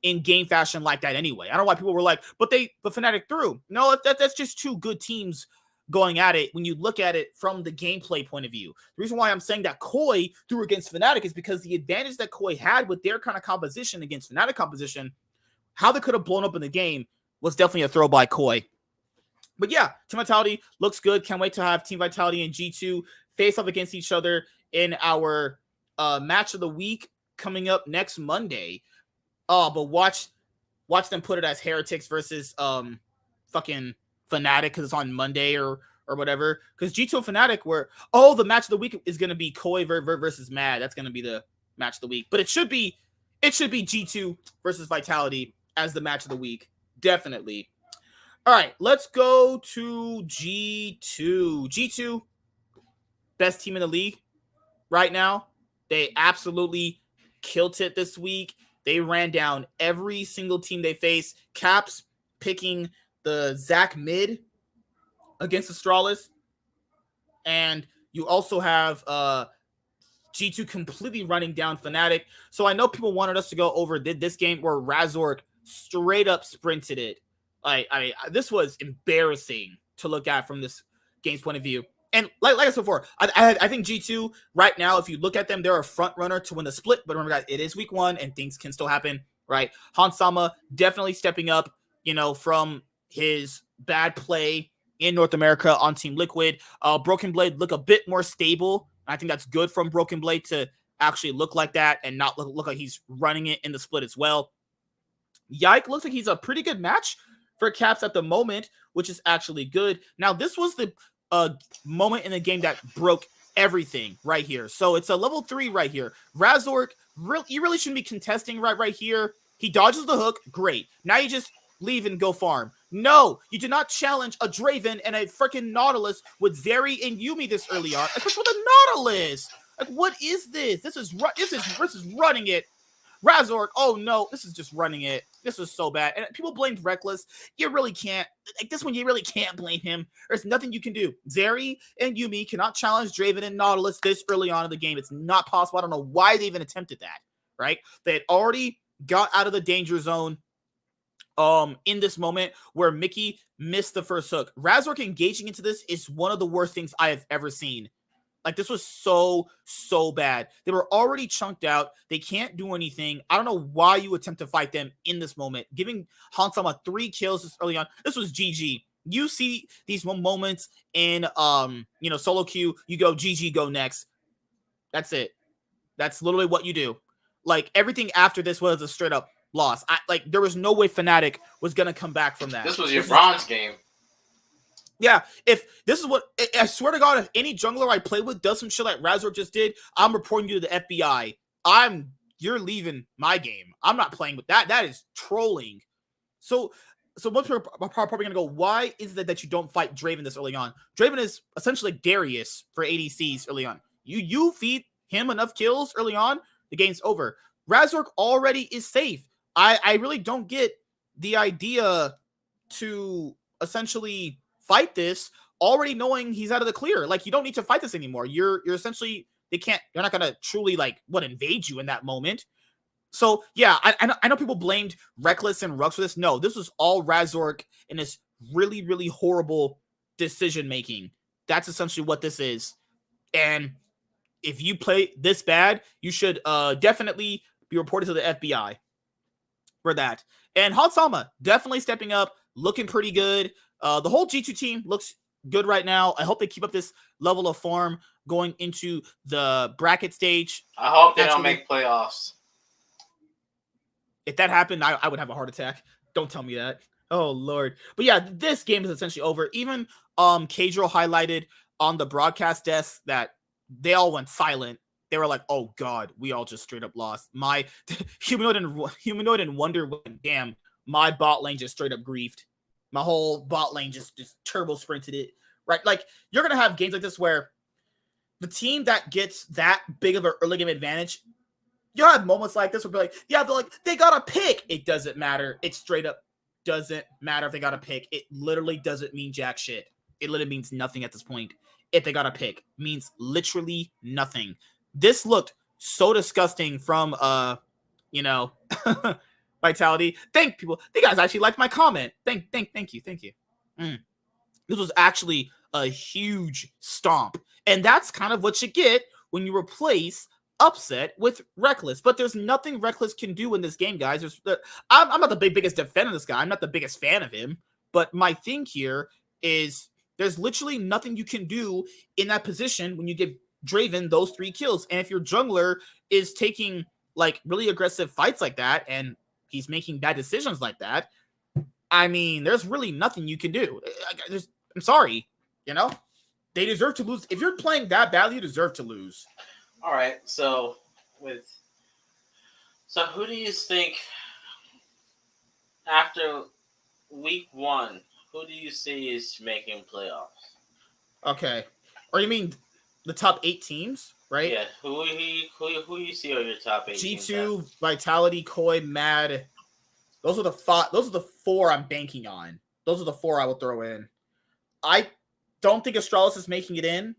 in game fashion like that anyway. I don't know why people were like, but Fnatic threw. No, that's just 2 good teams going at it when you look at it from the gameplay point of view. The reason why I'm saying that Koi threw against Fnatic is because the advantage that Koi had with their kind of composition against Fnatic composition, how they could have blown up in the game was definitely a throw by Koi. But yeah, Team Vitality looks good. Can't wait to have Team Vitality and G2 face off against each other in our match of the week coming up next Monday. Oh, but watch them put it as Heretics versus fucking Fnatic because it's on Monday or whatever. Because G2 and Fnatic were the match of the week is gonna be Koi versus Mad. That's gonna be the match of the week. But it should be G2 versus Vitality as the match of the week. Definitely. All right, let's go to G2. G2, best team in the league right now. They absolutely killed it this week. They ran down every single team they faced. Caps picking the Zac mid against Astralis. And you also have G2 completely running down Fnatic. So I know people wanted us to go over this game where Razork straight up sprinted it. This was embarrassing to look at from this game's point of view. And like I said before, I think G2 right now, if you look at them, they're a front runner to win the split. But remember, guys, it is week 1 and things can still happen, right? Hansama definitely stepping up, you know, from his bad play in North America on Team Liquid. Broken Blade look a bit more stable. I think that's good from Broken Blade to actually look like that and not look like he's running it in the split as well. Yike looks like he's a pretty good match for Caps at the moment, which is actually good. Now, this was the moment in the game that broke everything right here. So it's a level 3 right here. Razork, you really shouldn't be contesting right here. He dodges the hook. Great. Now you just leave and go farm. No, you did not challenge a Draven and a freaking Nautilus with Zeri and Yuumi this early on. Especially with a Nautilus. Like, what is this? This is running it. Razork, oh no, this is just running it. This is so bad. And people blamed Reckless. You really can't. Like, this one, you really can't blame him. There's nothing you can do. Zeri and Yuumi cannot challenge Draven and Nautilus this early on in the game. It's not possible. I don't know why they even attempted that, right? They had already got out of the danger zone in this moment where Mickey missed the first hook. Razork engaging into this is one of the worst things I have ever seen. Like, this was so bad. They were already chunked out. They can't do anything. I don't know why you attempt to fight them in this moment. Giving Hansama 3 kills this early on. This was GG. You see these moments in, solo queue. You go GG, go next. That's it. That's literally what you do. Like, everything after this was a straight up loss. There was no way Fnatic was going to come back from that. This was your bronze game. Yeah, if this is what, I swear to God, if any jungler I play with does some shit like Razork just did, I'm reporting you to the FBI. You're leaving my game. I'm not playing with that. That is trolling. So most people are probably going to go, why is it that you don't fight Draven this early on? Draven is essentially Darius for ADCs early on. You feed him enough kills early on, the game's over. Razork already is safe. I really don't get the idea to essentially fight this already knowing he's out of the clear. Like, you don't need to fight this anymore. You're essentially, they're not gonna truly invade you in that moment. So yeah, I know people blamed Reckless and Rux for this. No, this was all Razork and his really horrible decision making. That's essentially what this is. And if you play this bad, you should definitely be reported to the FBI for that. And Hansama definitely stepping up, looking pretty good. The whole G2 team looks good right now. I hope they keep up this level of form going into the bracket stage. I hope they don't make playoffs. If that happened, I would have a heart attack. Don't tell me that. Oh, Lord. But yeah, this game is essentially over. Even Kadro highlighted on the broadcast desk that they all went silent. They were like, oh, God, we all just straight up lost. My Humanoid and Wonder went, damn, my bot lane just straight up griefed. My whole bot lane just turbo sprinted it, right? Like, you're going to have games like this where the team that gets that big of an early game advantage, you'll have moments like this where be like, yeah, they got a pick. It doesn't matter. It straight up doesn't matter if they got a pick. It literally doesn't mean jack shit. It literally means nothing at this point. If they got a pick, means literally nothing. This looked so disgusting from, Vitality. Thank people. You guys actually liked my comment. Thank you. This was actually a huge stomp. And that's kind of what you get when you replace Upset with Reckless. But there's nothing Reckless can do in this game, guys. I'm not the biggest defender of this guy. I'm not the biggest fan of him. But my thing here is there's literally nothing you can do in that position when you give Draven those 3 kills. And if your jungler is taking really aggressive fights like that and he's making bad decisions like that, I mean, there's really nothing you can do. I'm sorry, they deserve to lose. If you're playing that badly, you deserve to lose. All right, so who do you think after week 1? Who do you see is making playoffs? Okay, or you mean the top 8 teams, right? Yeah, who you see are your top 8 teams? G2, Vitality, Koi, Mad. Those are the 4 I'm banking on. Those are the 4 I will throw in. I don't think Astralis is making it in.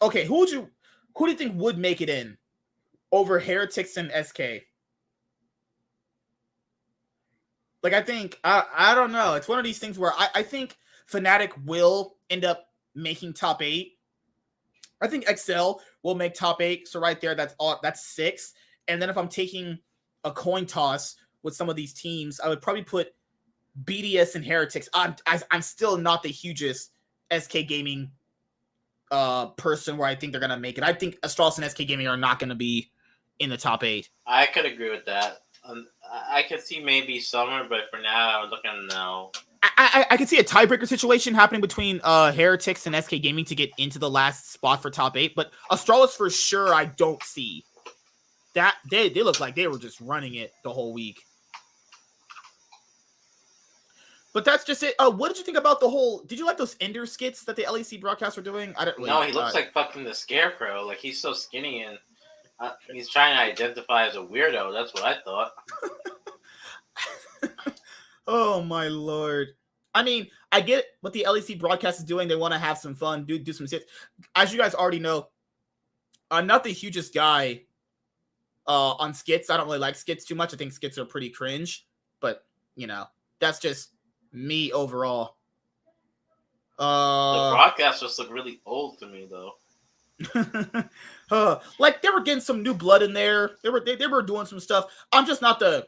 Okay, who do you think would make it in over Heretics and SK? I think I don't know. It's one of these things where I think Fnatic will end up making top 8. I think XL will make top 8. So right there, that's 6. And then if I'm taking a coin toss with some of these teams, I would probably put BDS and Heretics. I'm still not the hugest SK Gaming person where I think they're gonna make it. I think Astralis and SK Gaming are not gonna be in the top 8. I could agree with that. I could see maybe Summer, but for now, I'm looking no. I could see a tiebreaker situation happening between Heretics and SK Gaming to get into the last spot for top 8, but Astralis for sure I don't see. That they look like they were just running it the whole week. But that's just it. What did you think about the whole? Did you like those Ender skits that the LEC broadcasts were doing? I don't really. No, he looks like fucking the Scarecrow. Like he's so skinny and he's trying to identify as a weirdo. That's what I thought. Oh my lord! I mean, I get what the LEC broadcast is doing. They want to have some fun, do some skits. As you guys already know, I'm not the hugest guy on skits. I don't really like skits too much. I think skits are pretty cringe, but you know, that's just me overall. The broadcast just looked really old to me though. Like they were getting some new blood in there. They were doing some stuff. I'm just not a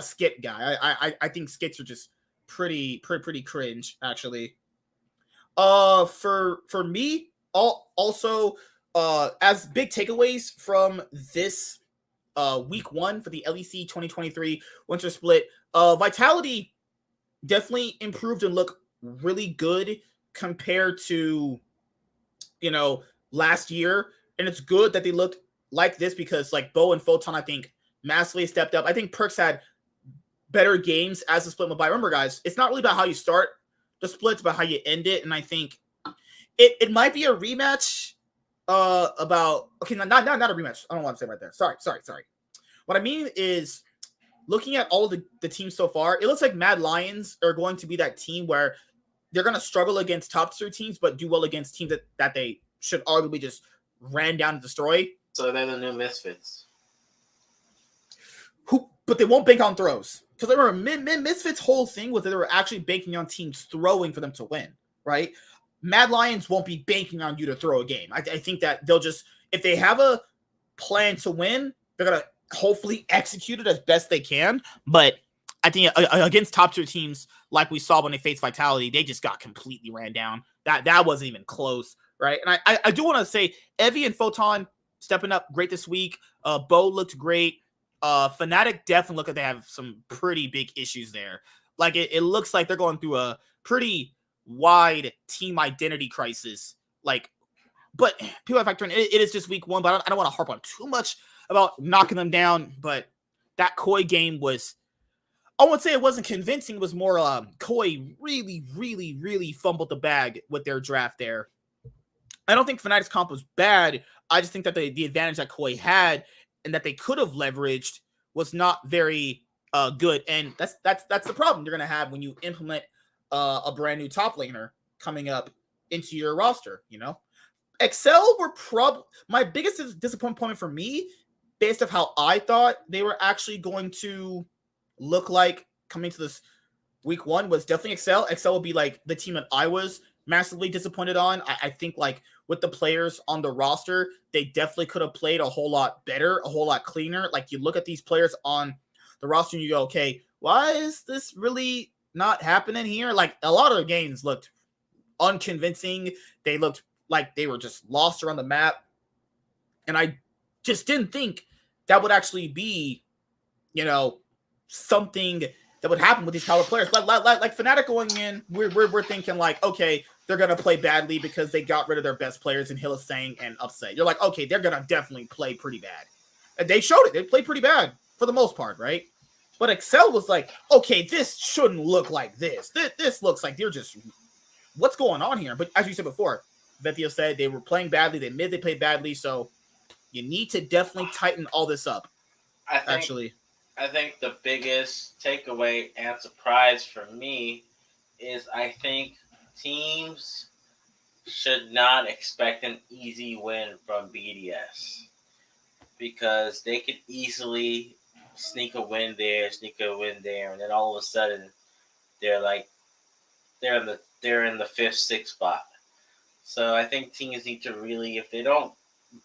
skit guy. I think skits are just pretty cringe actually. For me, also as big takeaways from this week 1 for the LEC 2023 winter split, Vitality definitely improved and looked really good compared to, you know, last year. And it's good that they looked like this because like Bo and Photon, I think, massively stepped up. I think Perks had better games as the split went by. Remember, guys, it's not really about how you start the split, it's about how you end it. And I think it might be a rematch not a rematch. I don't want to say right there. Sorry. What I mean is, looking at all the teams so far, it looks like Mad Lions are going to be that team where they're going to struggle against top tier teams, but do well against teams that they should arguably just ran down and destroy. So they're the new Misfits. But they won't bank on throws. Because remember, Misfits' whole thing was that they were actually banking on teams throwing for them to win, right? Mad Lions won't be banking on you to throw a game. I think that they'll just, if they have a plan to win, they're going to hopefully execute it as best they can. But I think against top tier teams, like we saw when they faced Vitality, they just got completely ran down. That wasn't even close, right? And I do want to say Evie and Photon stepping up great this week. Bo looked great. Fnatic definitely look like they have some pretty big issues there. Like it looks like they're going through a pretty wide team identity crisis. Like, but people have factored in it is just week 1, but I don't want to harp on too much about knocking them down. But that Koi game was, I wouldn't say it wasn't convincing. It was more Koi really fumbled the bag with their draft there. I don't think Fnatic's comp was bad. I just think that the advantage that Koi had and that they could have leveraged was not very good. And that's the problem you're going to have when you implement a brand new top laner coming up into your roster, you know? Excel were my biggest disappointment for me, based off how I thought they were actually going to look like coming to this week 1, was definitely Excel. Excel will be like the team that I was massively disappointed on. I think like with the players on the roster, they definitely could have played a whole lot better, a whole lot cleaner. Like you look at these players on the roster and you go, okay, why is this really not happening here? Like a lot of the games looked unconvincing. They looked like they were just lost around the map. And I just didn't think that would actually be, you know, something that would happen with these caliber players. Like Fnatic going in, we're thinking like, okay, they're gonna play badly because they got rid of their best players in Hylissang and Upset. You're like, okay, they're gonna definitely play pretty bad. And they showed it. They played pretty bad for the most part, right? But Excel was like, okay, this shouldn't look like this. This looks like they're just, what's going on here? But as you said before, Vethio said they were playing badly. They admitted they played badly. So you need to definitely tighten all this up. I think the biggest takeaway and surprise for me is I think teams should not expect an easy win from BDS because they could easily sneak a win there, and then all of a sudden they're in the 5th, 6th spot. So I think teams need to really, if they don't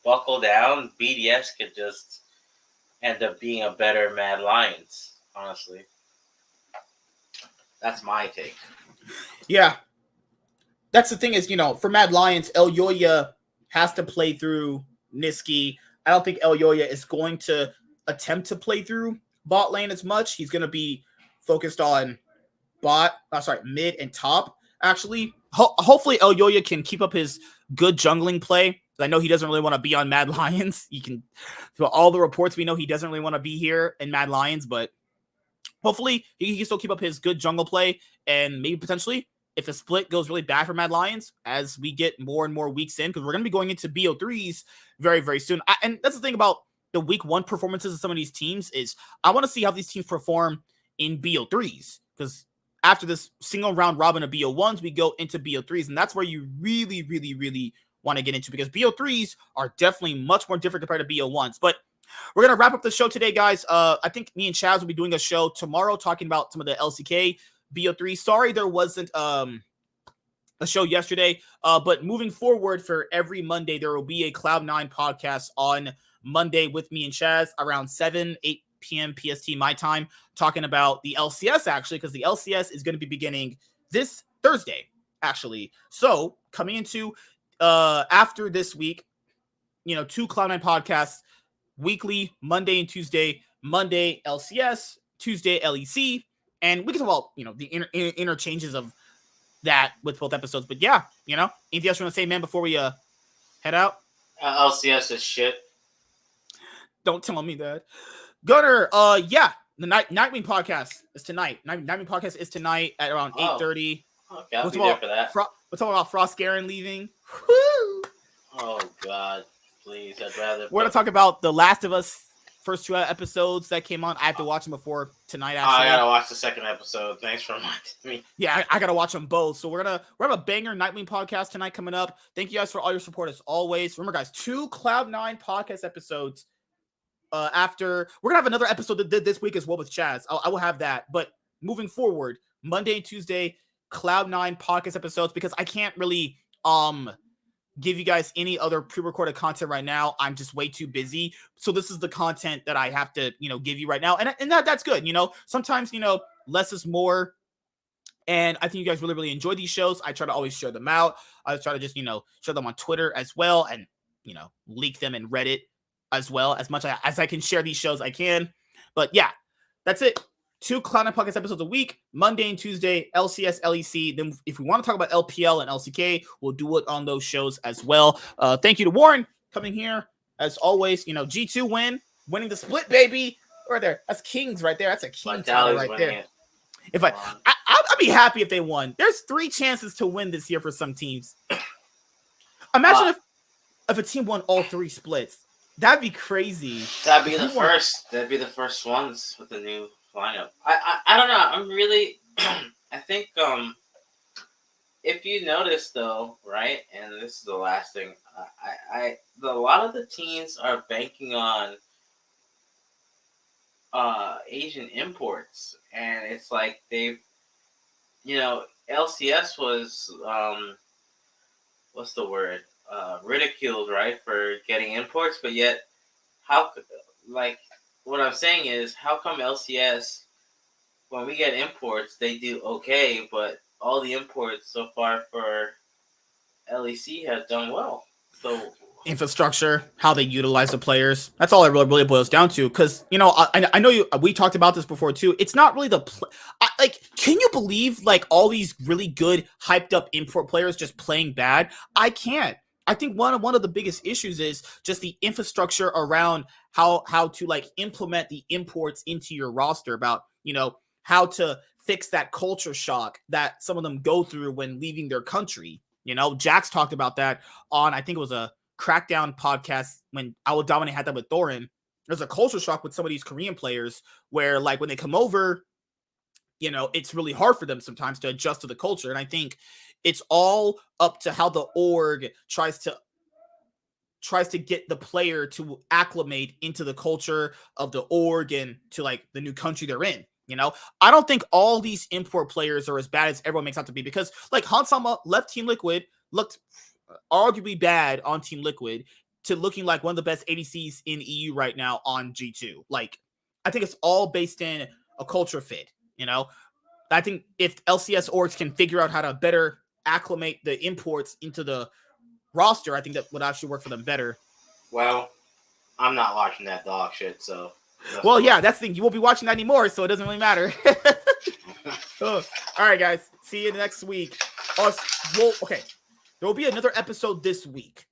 buckle down, BDS could just end up being a better Mad Lions, honestly. That's my take. Yeah. That's the thing is, you know, for Mad Lions, Elyoya has to play through Niski. I don't think Elyoya is going to attempt to play through bot lane as much. He's going to be focused on mid and top. Actually, hopefully El Yoya can keep up his good jungling play. I know he doesn't really want to be on Mad Lions. So all the reports we know he doesn't really want to be here in Mad Lions, but hopefully he can still keep up his good jungle play, and maybe potentially if the split goes really bad for Mad Lions as we get more and more weeks in, because we're going to be going into BO3s very, very soon. And that's the thing about the week 1 performances of some of these teams is I want to see how these teams perform in BO3s, because after this single round robin of BO1s, we go into BO3s, and that's where you really, really, really want to get into, because BO3s are definitely much more different compared to BO1s. But we're going to wrap up the show today, guys. I think me and Chaz will be doing a show tomorrow talking about some of the LCK BO3. Sorry there wasn't a show yesterday, but moving forward for every Monday, there will be a Cloud9 podcast on Monday with me and Chaz around 8 p.m. PST my time, talking about the LCS, actually, because the LCS is going to be beginning this Thursday, actually. So coming into after this week, 2 Cloud9 podcasts weekly, Monday and Tuesday. Monday LCS, Tuesday LEC, and we can talk about the interchanges of that with both episodes. But yeah, anything else you want to say, man, before we head out? LCS is shit. Don't tell me that, Gunner. Yeah, the Nightwing podcast is tonight. Nightwing podcast is tonight at around 8:30. Okay, I'll be there for that. We're talking about Frost Garen leaving. Woo! Oh God, please! I'd rather. We're gonna talk about The Last of Us first 2 episodes that came on. I have to watch them before tonight. Actually, I gotta watch the second episode. Thanks for reminding me. Yeah, I gotta watch them both. So we're have a banger Nightwing podcast tonight coming up. Thank you guys for all your support as always. Remember, guys, 2 Cloud9 podcast episodes. After we're gonna have another episode that did this week as well with Chaz. I will have that. But moving forward, Monday and Tuesday, Cloud9 podcast episodes, because I can't really give you guys any other pre-recorded content right now. I'm just way too busy. So this is the content that I have to, give you right now. And that's good. Sometimes, less is more. And I think you guys really, really enjoy these shows. I try to always share them out. I try to just, share them on Twitter as well. And, leak them in Reddit as well. As much as I can share these shows, I can. But yeah, that's it. 2 Cloud9 podcast episodes a week, Monday and Tuesday, LCS, LEC. Then if we want to talk about LPL and LCK, we'll do it on those shows as well. Thank you to Warren coming here. As always, G2 winning the split, baby. Right there. That's Kings right there. That's a King title right there. It. If I'd be happy if they won. There's 3 chances to win this year for some teams. Imagine if a team won all 3 splits. That'd be crazy. That'd be the first. That'd be the first ones with the new lineup. I don't know. I'm really. I think if you notice though, right, and this is the last thing, a lot of the teams are banking on Asian imports, and it's like they've, LCS was what's the word, ridiculed, right, for getting imports, but yet what I'm saying is, how come LCS, when we get imports, they do okay, but all the imports so far for LEC have done well? So infrastructure, how they utilize the players. That's all it really boils down to. Because, I know we talked about this before too. It's not really can you believe all these really good, hyped up import players just playing bad? I can't. I think one of the biggest issues is just the infrastructure around how to implement the imports into your roster, about, how to fix that culture shock that some of them go through when leaving their country. Jax talked about that on, I think it was a Crackdown podcast when I Will Dominate had that with Thorin. There's a culture shock with some of these Korean players where when they come over, it's really hard for them sometimes to adjust to the culture. And I think it's all up to how the org tries to get the player to acclimate into the culture of the org and to the new country they're in. I don't think all these import players are as bad as everyone makes out to be, because Hansama left Team Liquid, looked arguably bad on Team Liquid, to looking like one of the best ADCs in EU right now on G2. I think it's all based in a culture fit. I think if LCS orgs can figure out how to better acclimate the imports into the roster, I think that would actually work for them better. Well, I'm not watching that dog shit, so. Well, yeah, that's the thing. You won't be watching that anymore, so it doesn't really matter. All right, guys. See you next week. Okay. There will be another episode this week.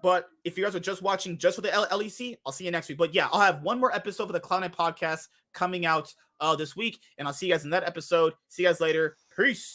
But if you guys are just watching just for the LEC, I'll see you next week. But yeah, I'll have one more episode for the Cloud9 podcast coming out this week. And I'll see you guys in that episode. See you guys later. Peace.